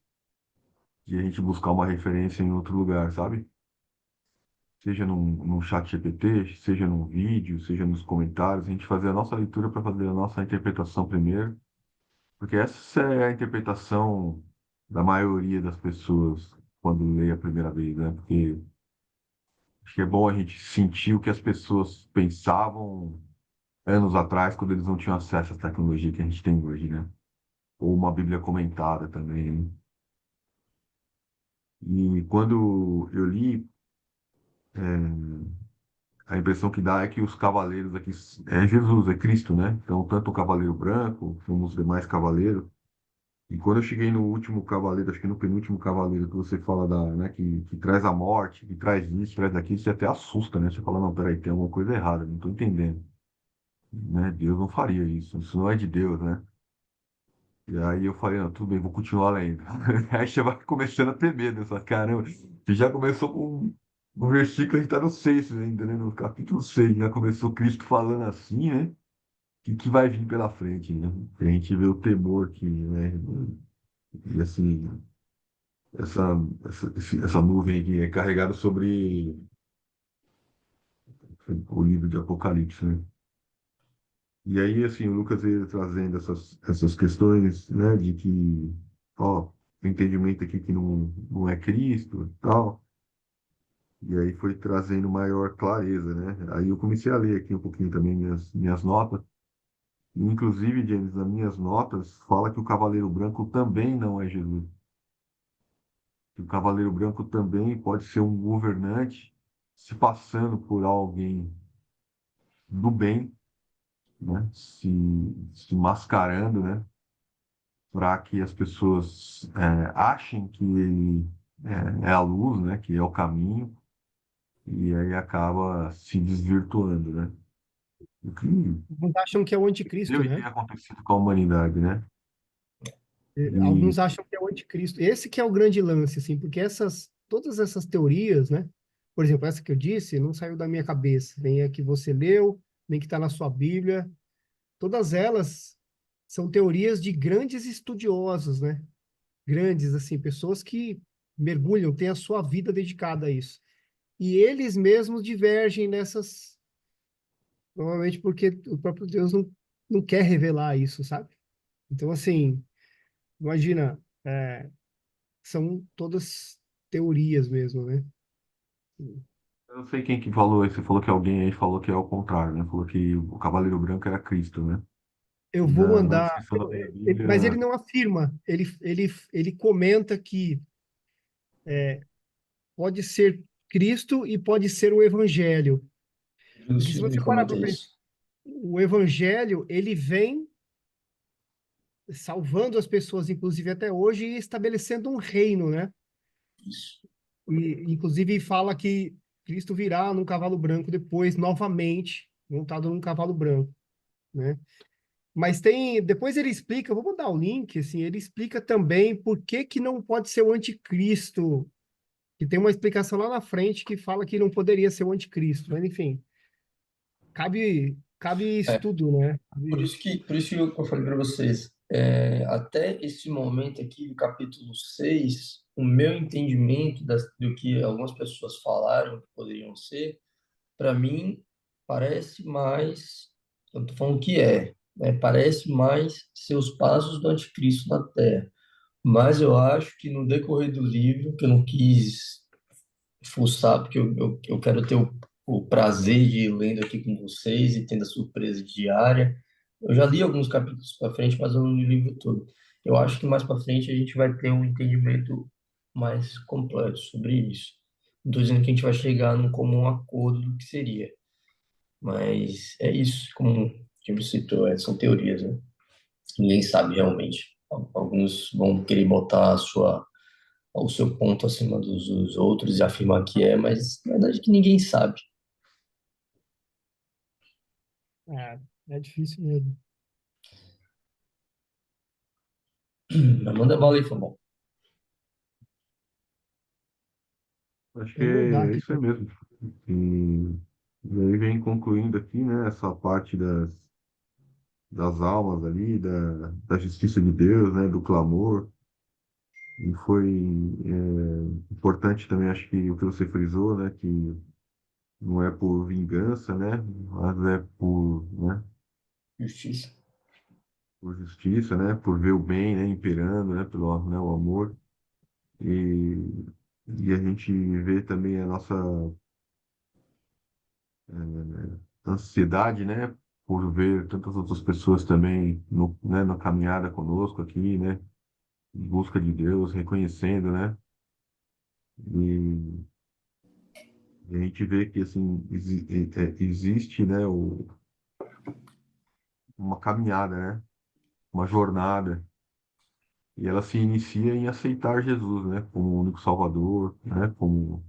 de a gente buscar uma referência em outro lugar, sabe? Seja num chat GPT, seja num vídeo, seja nos comentários, a gente fazer a nossa leitura para fazer a nossa interpretação primeiro, porque essa é a interpretação da maioria das pessoas quando lê a primeira vez, né? Porque acho que é bom a gente sentir o que as pessoas pensavam anos atrás, quando eles não tinham acesso à tecnologia que a gente tem hoje, né? Ou uma Bíblia comentada também, né? E quando eu li, a impressão que dá é que os cavaleiros aqui é Jesus, é Cristo, né? Então, tanto o cavaleiro branco como os demais cavaleiros. E quando eu cheguei no último cavaleiro, acho que no penúltimo cavaleiro, que você fala né, que traz a morte, que traz isso, traz aquilo, você até assusta, né? Você fala, não, peraí, tem alguma coisa errada, não estou entendendo. Né? Deus não faria isso não é de Deus, né? E aí eu falei, não, tudo bem, vou continuar lendo. Aí você vai começando a ter medo, só caramba, você já começou com um versículo, a gente tá no 6 ainda, né? No capítulo 6 já começou Cristo falando assim, né? Que vai vir pela frente, né? A gente vê o temor aqui, né? E assim, essa nuvem aqui é carregada sobre o livro de Apocalipse, né? E aí, assim, o Lucas veio trazendo essas questões, né, de que, ó, o entendimento aqui que não é Cristo e tal, e aí foi trazendo maior clareza, né? Aí eu comecei a ler aqui um pouquinho também minhas notas, e, inclusive, James, nas minhas notas, fala que o Cavaleiro Branco também não é Jesus. Que o Cavaleiro Branco também pode ser um governante se passando por alguém do bem, né? Se mascarando, né? Para que as pessoas achem que ele é a luz, né? Que é o caminho, e aí acaba se desvirtuando, né? O que Alguns acham que é o anticristo, deu e né? tem acontecido com a humanidade, né? E Alguns acham que é o anticristo. Esse que é o grande lance, assim, porque todas essas teorias, né? Por exemplo, essa que eu disse, não saiu da minha cabeça, nem a que você leu, nem que está na sua Bíblia. Todas elas são teorias de grandes estudiosos, né? Grandes, assim, pessoas que mergulham, têm a sua vida dedicada a isso. E eles mesmos divergem nessas, provavelmente porque o próprio Deus não quer revelar isso, sabe? Então, assim, imagina, são todas teorias mesmo, né? eu não sei quem que falou, você falou que alguém aí falou que é o contrário, né? Falou que o Cavaleiro Branco era Cristo, né? Eu E vou na mandar, descrição da minha mas ele Bíblia, não afirma, ele comenta que pode ser Cristo e pode ser o Evangelho. Porque se Justo, você me parar comenta para pensar, isso. o Evangelho, ele vem salvando as pessoas, inclusive até hoje, e estabelecendo um reino, né? Isso. E, inclusive, fala que Cristo virá num cavalo branco depois, novamente, montado num cavalo branco, né? Mas depois ele explica, eu vou mandar o link, assim, ele explica também por que que não pode ser o anticristo, que tem uma explicação lá na frente que fala que não poderia ser o anticristo, mas enfim, cabe É, estudo, né? por isso que eu falei para vocês, até esse momento aqui do capítulo 6 o meu entendimento do que algumas pessoas falaram que poderiam ser, para mim, parece mais, eu estou falando que né, parece mais seus passos do anticristo na Terra. Mas eu acho que no decorrer do livro, que eu não quis fuçar, porque eu quero ter o o prazer de ir lendo aqui com vocês e tendo a surpresa diária. Eu já li alguns capítulos para frente, mas eu não li o livro todo. Eu acho que mais para frente a gente vai ter um entendimento mais completo sobre isso. Não estou dizendo que a gente vai chegar num comum acordo do que seria, mas é isso, como o Jimmy citou, são teorias, né? Ninguém sabe realmente. Alguns vão querer botar o seu ponto acima dos outros e afirmar que é, mas na verdade é que ninguém sabe. É difícil mesmo. Mas manda bala aí, Fabão. Acho que Eu vou dar é aqui. isso aí mesmo. E aí vem concluindo aqui, né, essa parte das almas ali, da justiça de Deus, né, do clamor. E foi importante também, acho que o que você frisou, né, que não é por vingança, né, mas é né, Justiça. por justiça, né, por ver o bem, né, imperando, né, pelo, né, o amor. E, e a gente vê também a nossa ansiedade, né, por ver tantas outras pessoas também né, na caminhada conosco aqui, né, em busca de Deus, reconhecendo, né, e, e a gente vê que, assim, existe, né, uma caminhada, né, uma jornada, e ela se inicia em aceitar Jesus, né, como o único Salvador, né, como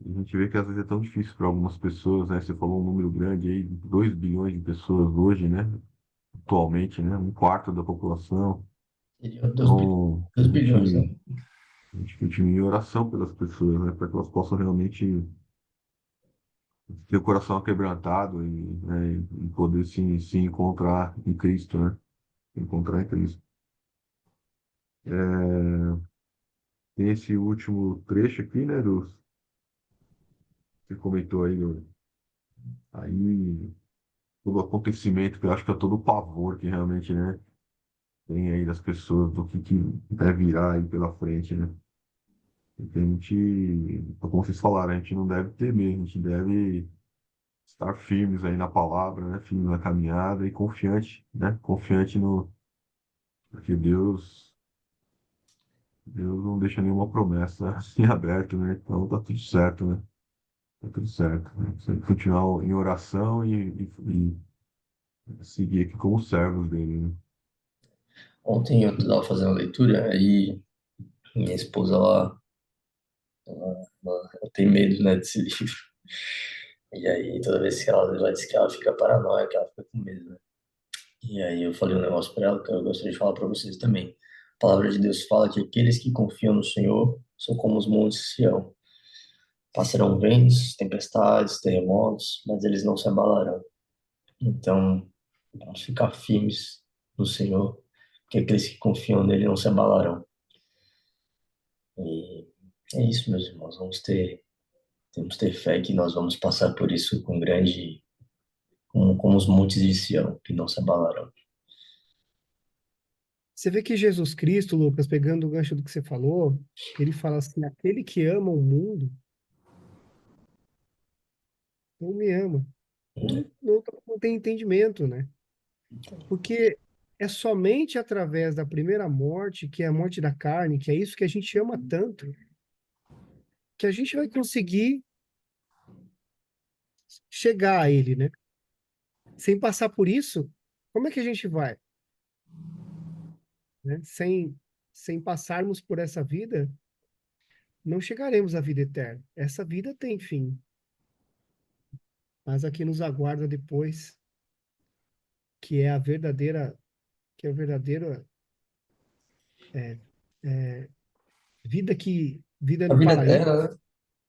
a gente vê que às vezes é tão difícil para algumas pessoas, né, você falou um número grande aí, 2 bilhões de pessoas hoje, né, atualmente, né, um quarto da população. Seria 2 Então, bilhões, né? a gente continua em oração pelas pessoas, né, para que elas possam realmente ter o coração aquebrantado né, e poder se encontrar em Cristo, né? Encontrar em Cristo. Tem esse último trecho aqui, né, você comentou aí, aí todo o acontecimento, que eu acho que é todo o pavor que realmente, né, tem aí das pessoas, do que vai virar aí pela frente, né? E a gente, como vocês falaram, a gente não deve temer, a gente deve estar firmes aí na palavra, né? Firmes na caminhada e confiante, né? Confiante no porque Deus não deixa nenhuma promessa assim aberta, né? Então tá tudo certo, né? Tá tudo certo. Né? Você tem que continuar em oração e seguir aqui como servos dele, né? Ontem eu estava fazendo a leitura, aí minha esposa, ela tem medo, né, desse livro. E aí, toda vez que ela diz que ela fica paranoica, ela fica com medo, né? E aí eu falei um negócio para ela que eu gostaria de falar para vocês também. A palavra de Deus fala que aqueles que confiam no Senhor são como os montes de Sião. Passarão ventos, tempestades, terremotos, mas eles não se abalarão. Então, vamos ficar firmes no Senhor, que aqueles que confiam nele não se abalarão. E é isso, meus irmãos. Temos ter fé que nós vamos passar por isso com grande, como os montes de Sião, que não se abalarão. Você vê que Jesus Cristo, Lucas, pegando o gancho do que você falou, ele fala assim: aquele que ama o mundo não me ama. Não tem entendimento, né? Porque é somente através da primeira morte, que é a morte da carne, que é isso que a gente ama tanto, que a gente vai conseguir chegar a ele, né? Sem passar por isso, como é que a gente vai, né? Sem passarmos por essa vida, não chegaremos à vida eterna. Essa vida tem fim, mas aqui nos aguarda depois, que é a verdadeira, que é a verdadeira é, é, vida A no vida paraíso, eterna, né?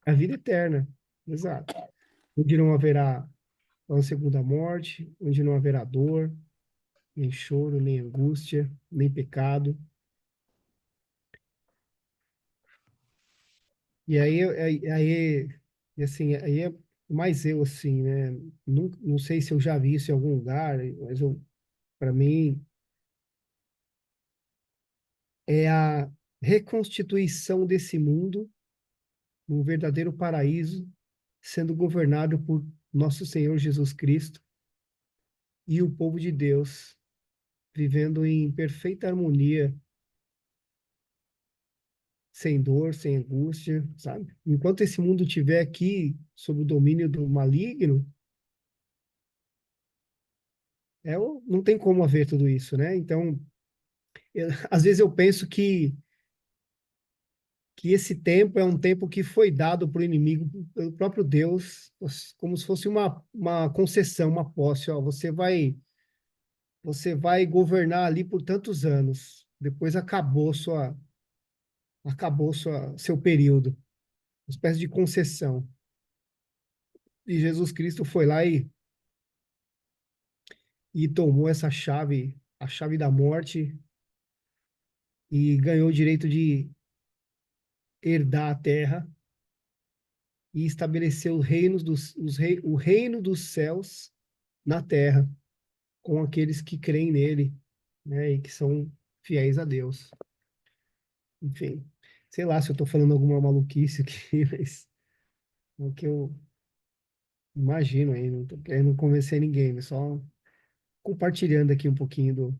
a vida eterna. Exato. Onde não haverá uma segunda morte, onde não haverá dor, nem choro, nem angústia, nem pecado. E e assim, aí é mais eu, assim, né? Não sei se eu já vi isso em algum lugar, mas para mim, é a reconstituição desse mundo num verdadeiro paraíso, sendo governado por nosso Senhor Jesus Cristo e o povo de Deus, vivendo em perfeita harmonia, sem dor, sem angústia, sabe? Enquanto esse mundo estiver aqui sob o domínio do maligno, não tem como haver tudo isso, né? Então, às vezes eu penso que esse tempo é um tempo que foi dado para o inimigo pelo próprio Deus, como se fosse uma concessão, uma posse. Ó, você vai governar ali por tantos anos. Depois seu período, uma espécie de concessão. E Jesus Cristo foi lá e tomou essa chave, a chave da morte, e ganhou o direito de herdar a terra e estabeleceu o reino dos céus na terra, com aqueles que creem nele, né, e que são fiéis a Deus. Enfim, sei lá se eu estou falando alguma maluquice aqui, mas é o que eu imagino aí, não tô querendo convencer ninguém, mas só compartilhando aqui um pouquinho do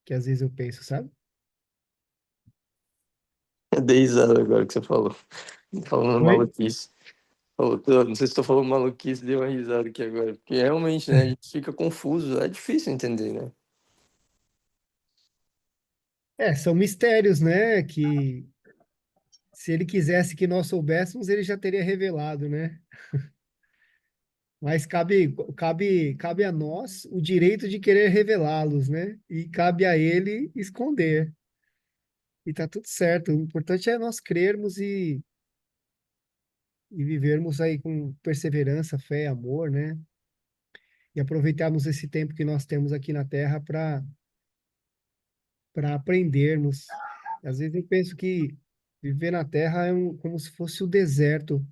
que às vezes eu penso, sabe? Eu dei risada agora que você falou. Falando Oi? maluquice. Falou, não sei se estou falando maluquice, dei uma risada aqui agora. Porque realmente, né, a gente fica confuso, é difícil entender, né? São mistérios, né, que se ele quisesse que nós soubéssemos, ele já teria revelado, né? Mas cabe a nós o direito de querer revelá-los, né? E cabe a ele esconder. E tá tudo certo. O importante é nós crermos e vivermos aí com perseverança, fé, amor, né? E aproveitarmos esse tempo que nós temos aqui na Terra para aprendermos. Às vezes eu penso que viver na Terra é como se fosse o deserto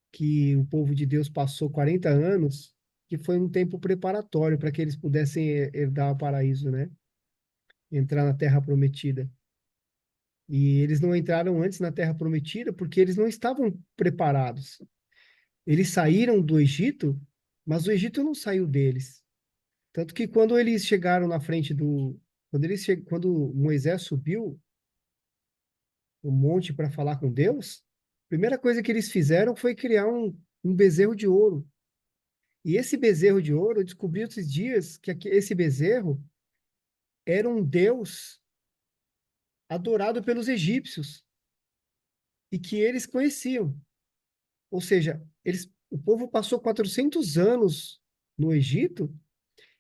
que o povo de Deus passou 40 anos, que foi um tempo preparatório para que eles pudessem herdar o paraíso, né? Entrar na Terra Prometida. E eles não entraram antes na Terra Prometida porque eles não estavam preparados. Eles saíram do Egito, mas o Egito não saiu deles. Tanto que quando eles chegaram na frente do. Quando Moisés subiu o monte para falar com Deus, a primeira coisa que eles fizeram foi criar um bezerro de ouro. E esse bezerro de ouro, eu descobri esses dias que esse bezerro era um deus adorado pelos egípcios e que eles conheciam. Ou seja, o povo passou 400 anos no Egito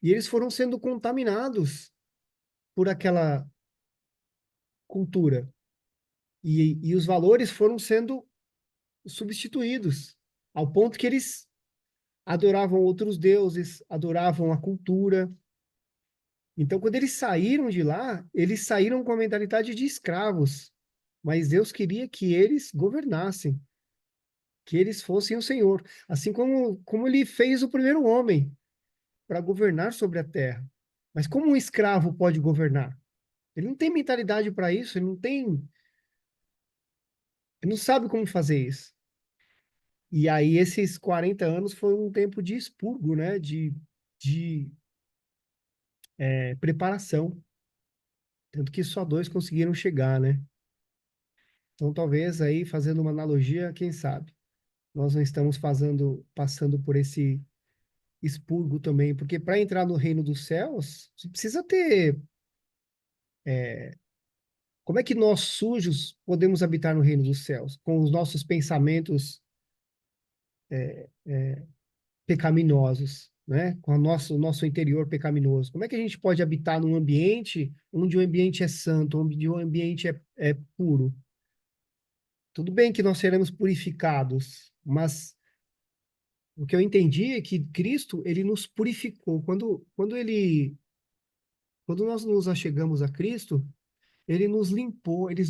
e eles foram sendo contaminados por aquela cultura. E os valores foram sendo substituídos, ao ponto que eles adoravam outros deuses, adoravam a cultura. Então, quando eles saíram de lá, eles saíram com a mentalidade de escravos, mas Deus queria que eles governassem, que eles fossem o Senhor, assim como ele fez o primeiro homem para governar sobre a terra. Mas como um escravo pode governar? Ele não tem mentalidade para isso, ele não sabe como fazer isso. E aí esses 40 anos foi um tempo de expurgo, né? De preparação. Tanto que só dois conseguiram chegar, né? Então talvez aí, fazendo uma analogia, quem sabe, nós não estamos passando por esse expurgo também, porque para entrar no reino dos céus, você precisa ter. Como é que nós sujos podemos habitar no reino dos céus? Com os nossos pensamentos pecaminosos, né? Com o nosso interior pecaminoso. Como é que a gente pode habitar num ambiente onde o ambiente é santo, onde o ambiente é puro? Tudo bem que nós seremos purificados, mas o que eu entendi é que Cristo, ele nos purificou. Quando nós nos achegamos a Cristo, ele nos limpou, ele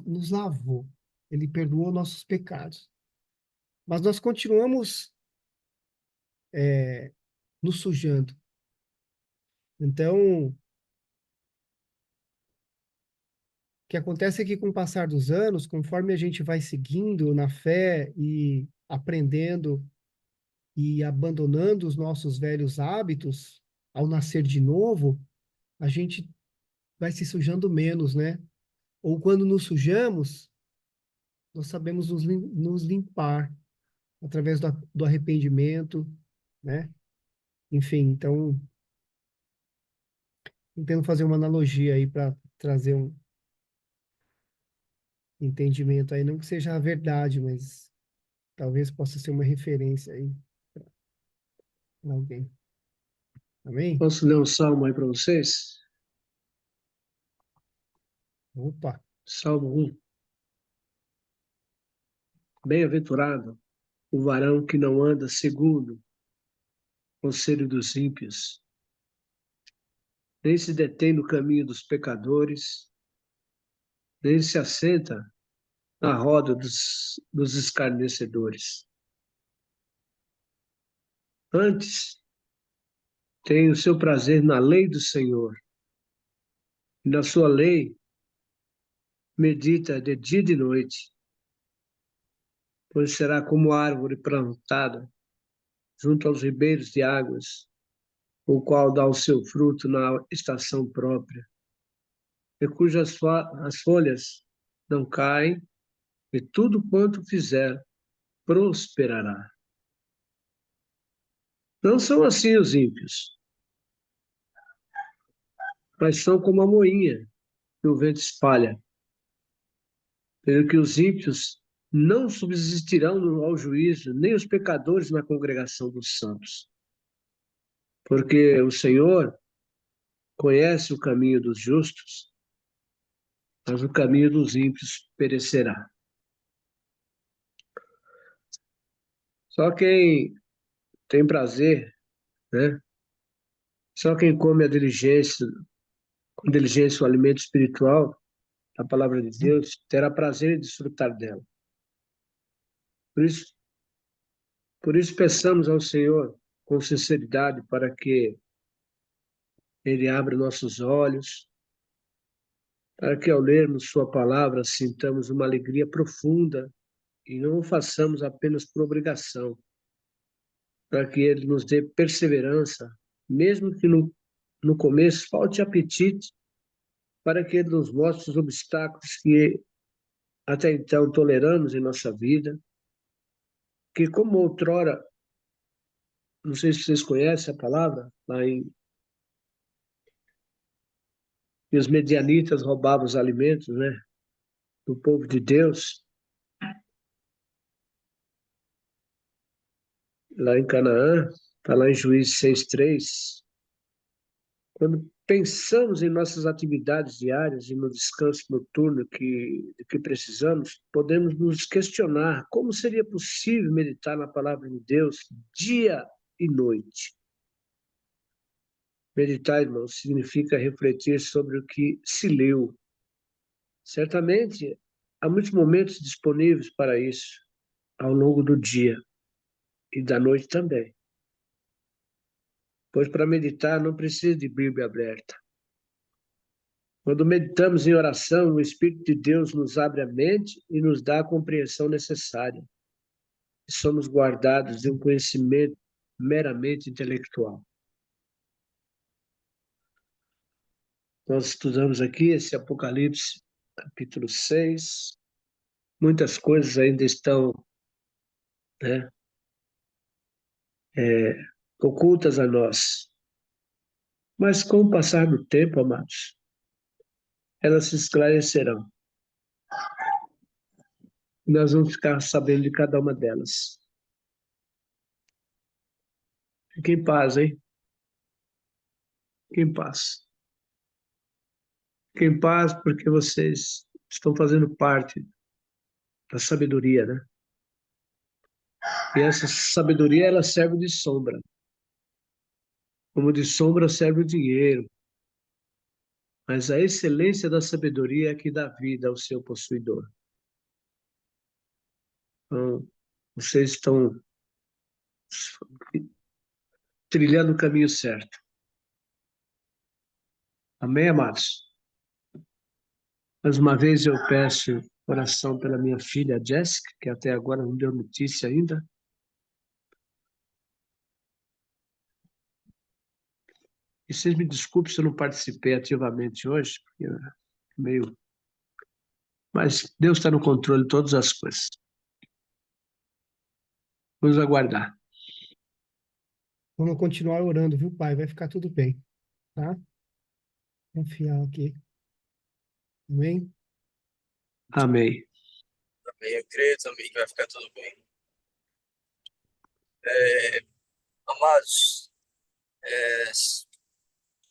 nos lavou, ele perdoou nossos pecados. Mas nós continuamos nos sujando. Então, que acontece é que com o passar dos anos, conforme a gente vai seguindo na fé e aprendendo e abandonando os nossos velhos hábitos, ao nascer de novo, a gente vai se sujando menos, né? Ou quando nos sujamos, nós sabemos nos limpar através do arrependimento, né? Enfim, então, tentando fazer uma analogia aí para trazer um entendimento aí, não que seja a verdade, mas talvez possa ser uma referência aí para alguém. Amém? Posso ler um salmo aí para vocês? Opa, Salmo 1. Bem-aventurado o varão que não anda segundo o conselho dos ímpios, nem se detém no caminho dos pecadores, nem se assenta na roda dos escarnecedores. Antes, tem o seu prazer na lei do Senhor, e na sua lei medita de dia e de noite, pois será como árvore plantada junto aos ribeiros de águas, o qual dá o seu fruto na estação própria, e cujas as folhas não caem, e tudo quanto fizer prosperará. Não são assim os ímpios, mas são como a moinha que o vento espalha. Pelo que os ímpios não subsistirão ao juízo, nem os pecadores na congregação dos santos. Porque o Senhor conhece o caminho dos justos, mas o caminho dos ímpios perecerá. Só quem tem prazer, né? Só quem come com diligência o alimento espiritual, a palavra de Deus, terá prazer em desfrutar dela. Por isso, por isso peçamos ao Senhor com sinceridade para que Ele abra nossos olhos, para que ao lermos Sua palavra sintamos uma alegria profunda e não o façamos apenas por obrigação, para que Ele nos dê perseverança, mesmo que no começo falte apetite, para que Ele nos mostre os obstáculos que até então toleramos em nossa vida, que como outrora, não sei se vocês conhecem a palavra, lá em que os medianitas roubavam os alimentos, né, do povo de Deus, lá em Canaã, está lá em Juízes 6:3. Quando pensamos em nossas atividades diárias e no descanso noturno que precisamos, podemos nos questionar como seria possível meditar na palavra de Deus dia e noite. Meditar, irmão, significa refletir sobre o que se leu. Certamente, há muitos momentos disponíveis para isso ao longo do dia e da noite também. Pois para meditar não precisa de Bíblia aberta. Quando meditamos em oração, o Espírito de Deus nos abre a mente e nos dá a compreensão necessária. E somos guardados de um conhecimento meramente intelectual. Nós estudamos aqui esse Apocalipse, capítulo 6. Muitas coisas ainda estão, né, ocultas a nós. Mas com o passar do tempo, amados, elas se esclarecerão. E nós vamos ficar sabendo de cada uma delas. Fique em paz, hein? Fique em paz. Fique em paz porque vocês estão fazendo parte da sabedoria, né? E essa sabedoria, ela serve de sombra. Como de sombra serve o dinheiro. Mas a excelência da sabedoria é que dá vida ao seu possuidor. Então, vocês estão trilhando o caminho certo. Amém, amados? Mais uma vez eu peço oração pela minha filha Jessica, que até agora não deu notícia ainda. E vocês me desculpem se eu não participei ativamente hoje, porque eu meio... Mas Deus está no controle de todas as coisas. Vamos aguardar. Vamos continuar orando, viu, Pai? Vai ficar tudo bem, tá? Confiar aqui. Amém? Amém. Amém. Eu creio também que vai ficar tudo bem. Amados, é,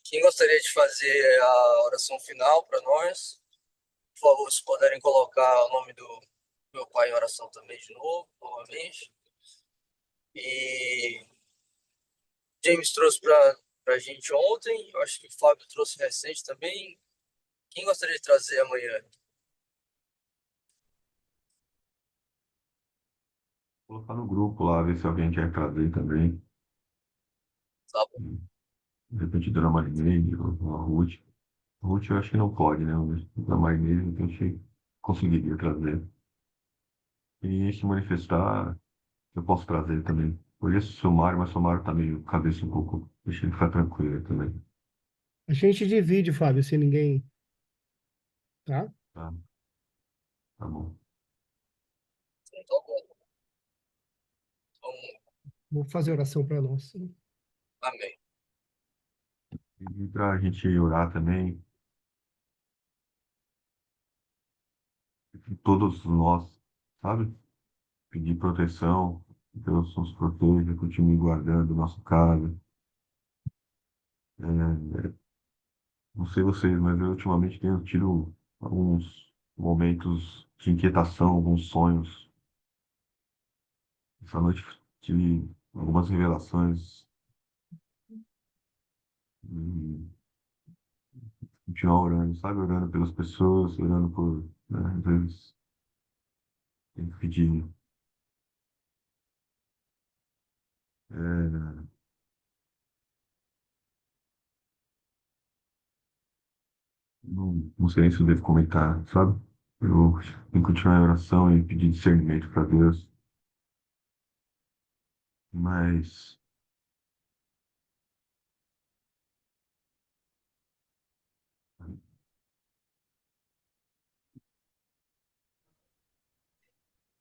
quem gostaria de fazer a oração final para nós? Por favor, se puderem colocar o nome do meu pai em oração também de novo, novamente. E James trouxe para a gente ontem, eu acho que o Fábio trouxe recente também. Quem gostaria de trazer amanhã? Vou colocar no grupo lá, ver se alguém quer trazer também. Tá bom. De repente, Dona Marinês ou a Ruth. A Ruth eu acho que não pode, né? Mas a Marinês a gente conseguiria trazer. E se manifestar, eu posso trazer também. Por isso, o Somário, mas o Somário tá meio cabeça um pouco. Deixa ele ficar tranquilo também. A gente divide, Fábio, se ninguém. Tá? Tá, tá bom. Então, tá bom. Então, Vou fazer oração para nós. amém. E para a gente orar também, todos nós, sabe? Pedir proteção, que Deus nos proteja, continue guardando nossa casa. Não sei vocês, mas eu ultimamente tenho tido alguns momentos de inquietação, alguns sonhos. Essa noite tive algumas revelações e continuar orando, sabe? Orando pelas pessoas, orando por, né, às vezes, tem que pedir. É, não sei se eu devo comentar, sabe? Eu tenho que continuar em oração e pedir discernimento para Deus, mas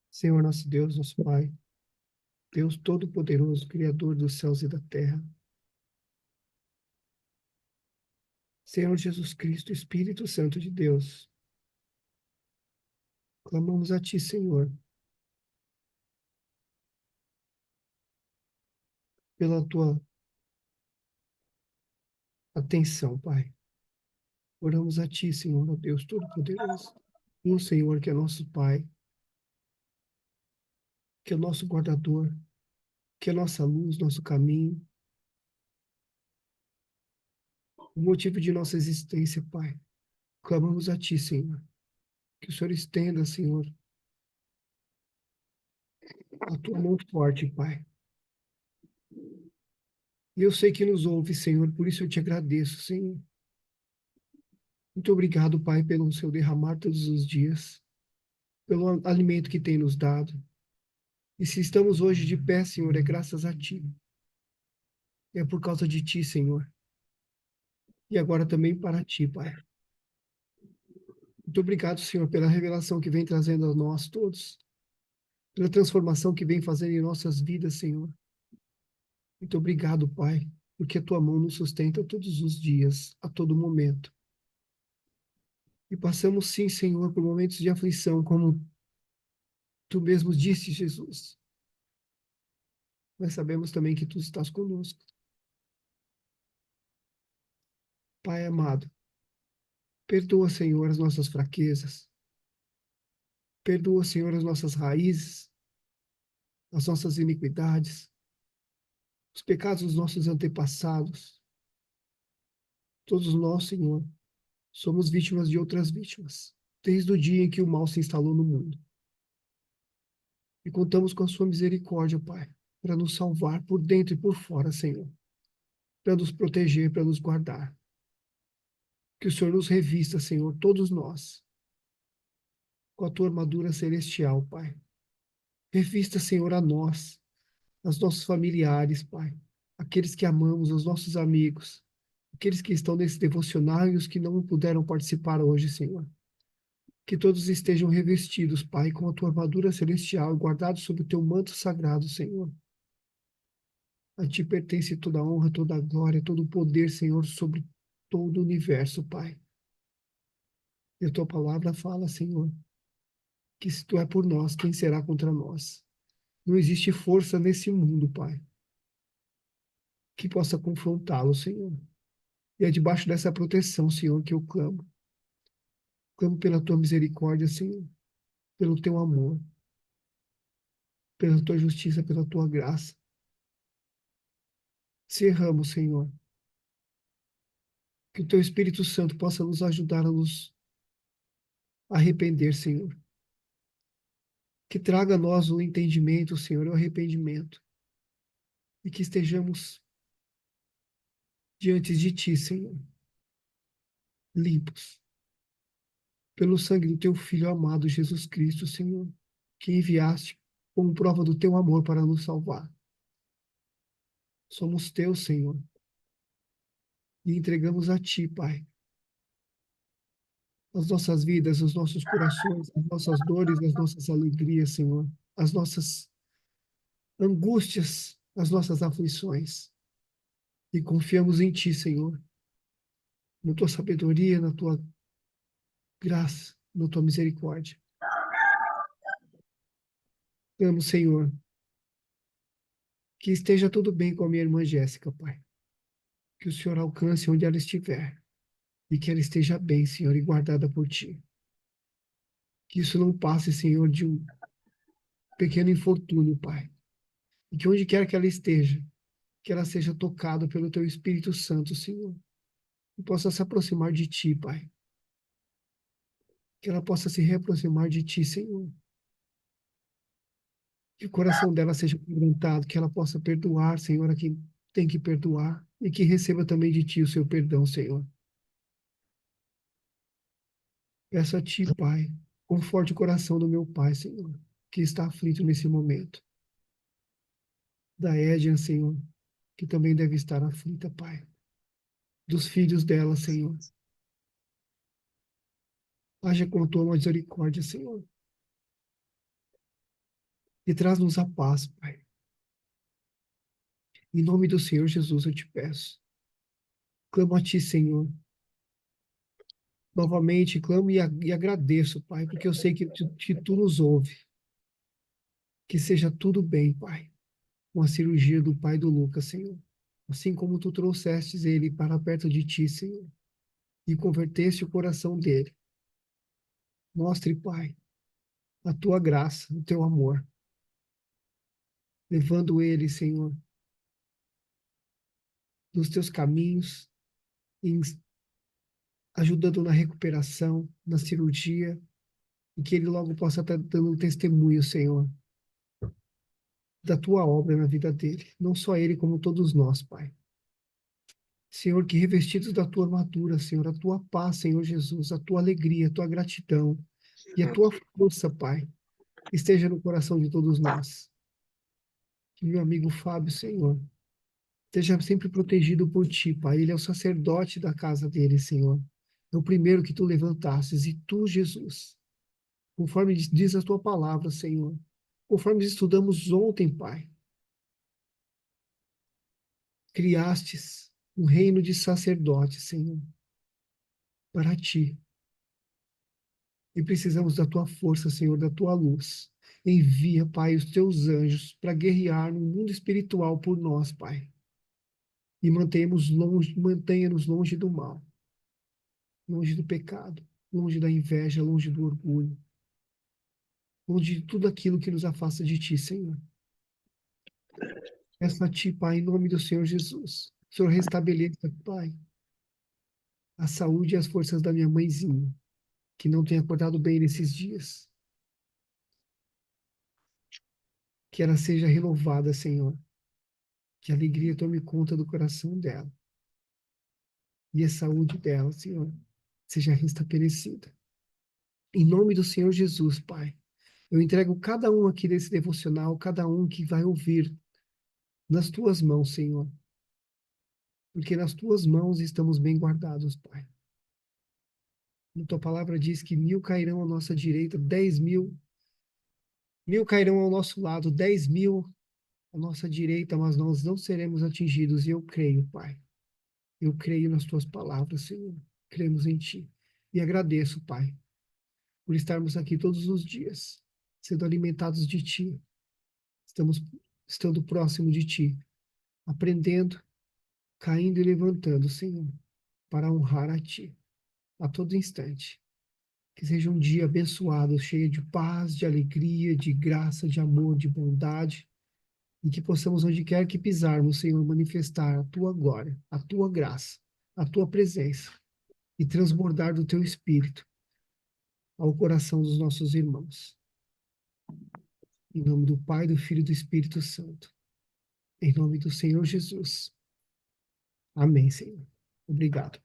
Senhor nosso Deus, nosso Pai, Deus Todo-Poderoso, Criador dos céus e da terra. Senhor Jesus Cristo, Espírito Santo de Deus, clamamos a Ti, Senhor, pela Tua atenção, Pai. Oramos a Ti, Senhor, ó Deus Todo-Poderoso, o Senhor que é nosso Pai, que é o nosso guardador, que é nossa luz, nosso caminho, o motivo de nossa existência, Pai. Clamamos a Ti, Senhor, que o Senhor estenda, Senhor, a Tua mão forte, Pai. E eu sei que nos ouve, Senhor, por isso eu te agradeço, Senhor. Muito obrigado, Pai, pelo Seu derramar todos os dias, pelo alimento que tem nos dado. E se estamos hoje de pé, Senhor, é graças a Ti. É por causa de Ti, Senhor. E agora também para Ti, Pai. Muito obrigado, Senhor, pela revelação que vem trazendo a nós todos, pela transformação que vem fazendo em nossas vidas, Senhor. Muito obrigado, Pai, porque a Tua mão nos sustenta todos os dias, a todo momento. E passamos, sim, Senhor, por momentos de aflição, como Tu mesmo disse, Jesus. Mas sabemos também que Tu estás conosco. Pai amado, perdoa, Senhor, as nossas fraquezas. Perdoa, Senhor, as nossas raízes, as nossas iniquidades, os pecados dos nossos antepassados. Todos nós, Senhor, somos vítimas de outras vítimas, desde o dia em que o mal se instalou no mundo. E contamos com a Sua misericórdia, Pai, para nos salvar por dentro e por fora, Senhor, para nos proteger, para nos guardar. Que o Senhor nos revista, Senhor, todos nós, com a tua armadura celestial, Pai. Revista, Senhor, a nós, aos nossos familiares, Pai, aqueles que amamos, os nossos amigos, aqueles que estão nesse devocional e os que não puderam participar hoje, Senhor. Que todos estejam revestidos, Pai, com a tua armadura celestial, guardados sob o teu manto sagrado, Senhor. A ti pertence toda a honra, toda a glória, todo o poder, Senhor, sobre todo o universo, Pai. E a tua palavra fala, Senhor, que se tu é por nós, quem será contra nós? Não existe força nesse mundo, Pai, que possa confrontá-lo, Senhor. E é debaixo dessa proteção, Senhor, que eu clamo. Clamo pela tua misericórdia, Senhor, pelo teu amor, pela tua justiça, pela tua graça. Cerramos, Senhor, que o teu Espírito Santo possa nos ajudar a nos arrepender, Senhor. Que traga a nós o entendimento, Senhor, o arrependimento. E que estejamos diante de ti, Senhor, limpos, pelo sangue do teu Filho amado, Jesus Cristo, Senhor, que enviaste como prova do teu amor para nos salvar. Somos teus, Senhor, e entregamos a ti, Pai, as nossas vidas, os nossos corações, as nossas dores, as nossas alegrias, Senhor, as nossas angústias, as nossas aflições. E confiamos em ti, Senhor, na tua sabedoria, na tua graça, na tua misericórdia. Amo, Senhor, que esteja tudo bem com a minha irmã Jéssica, Pai. Que o Senhor alcance onde ela estiver e que ela esteja bem, Senhor, e guardada por ti. Que isso não passe, Senhor, de um pequeno infortúnio, Pai. E que onde quer que ela esteja, que ela seja tocada pelo teu Espírito Santo, Senhor, e possa se aproximar de ti, Pai. Que ela possa se reaproximar de ti, Senhor. Que o coração dela seja quebrantado, que ela possa perdoar, Senhor, a quem tem que perdoar, e que receba também de ti o seu perdão, Senhor. Peço a ti, Pai, conforte o coração do meu pai, Senhor, que está aflito nesse momento. Da Edna, Senhor, que também deve estar aflita, Pai. Dos filhos dela, Senhor. Haja com a tua misericórdia, Senhor. E traz-nos a paz, Pai. Em nome do Senhor Jesus eu te peço. Clamo a ti, Senhor. Novamente, clamo e agradeço, Pai, porque eu sei que tu nos ouve. Que seja tudo bem, Pai, com a cirurgia do pai do Lucas, Senhor. Assim como tu trouxestes ele para perto de ti, Senhor, e converteste o coração dele. Mostre, Pai, a tua graça, o teu amor, levando ele, Senhor, nos teus caminhos, e ajudando na recuperação, na cirurgia, e que ele logo possa estar dando um testemunho, Senhor, da tua obra na vida dele. Não só ele, como todos nós, Pai. Senhor, que revestidos da tua armadura, Senhor, a tua paz, Senhor Jesus, a tua alegria, a tua gratidão e a tua força, Pai, esteja no coração de todos nós. Que meu amigo Fábio, Senhor, esteja sempre protegido por ti, Pai. Ele é o sacerdote da casa dele, Senhor. É o primeiro que tu levantastes, e tu, Jesus, conforme diz a tua palavra, Senhor, conforme estudamos ontem, Pai, criastes um reino de sacerdotes, Senhor, para ti. E precisamos da tua força, Senhor, da tua luz. Envia, Pai, os teus anjos para guerrear no mundo espiritual por nós, Pai. E mantenha-nos longe do mal, longe do pecado, longe da inveja, longe do orgulho, longe de tudo aquilo que nos afasta de ti, Senhor. Peço a ti, Pai, em nome do Senhor Jesus. O Senhor restabeleça, Pai, a saúde e as forças da minha mãezinha, que não tem acordado bem nesses dias. Que ela seja renovada, Senhor. Que a alegria tome conta do coração dela. E a saúde dela, Senhor, seja restabelecida. Em nome do Senhor Jesus, Pai, eu entrego cada um aqui desse devocional, cada um que vai ouvir, nas tuas mãos, Senhor. Porque nas tuas mãos estamos bem guardados, Pai. A tua palavra diz que 1.000 cairão à nossa direita, 10.000, 1.000 cairão ao nosso lado, 10.000 à nossa direita, mas nós não seremos atingidos. E eu creio, Pai. Eu creio nas tuas palavras, Senhor. Cremos em ti. E agradeço, Pai, por estarmos aqui todos os dias, sendo alimentados de ti. Estamos estando próximo de ti, aprendendo, caindo e levantando, Senhor, para honrar a ti a todo instante. Que seja um dia abençoado, cheio de paz, de alegria, de graça, de amor, de bondade, e que possamos, onde quer que pisarmos, Senhor, manifestar a tua glória, a tua graça, a tua presença, e transbordar do teu espírito ao coração dos nossos irmãos. Em nome do Pai, do Filho e do Espírito Santo. Em nome do Senhor Jesus. Amém, Senhor. Obrigado.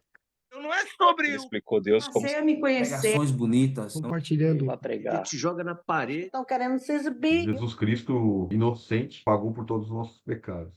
Não é sobre Ele explicou Deus como Passei a me conhecer. Pregações bonitas. Compartilhando. Para A pregar. gente joga na parede. Estão querendo se exibir. Jesus Cristo, inocente, pagou por todos os nossos pecados.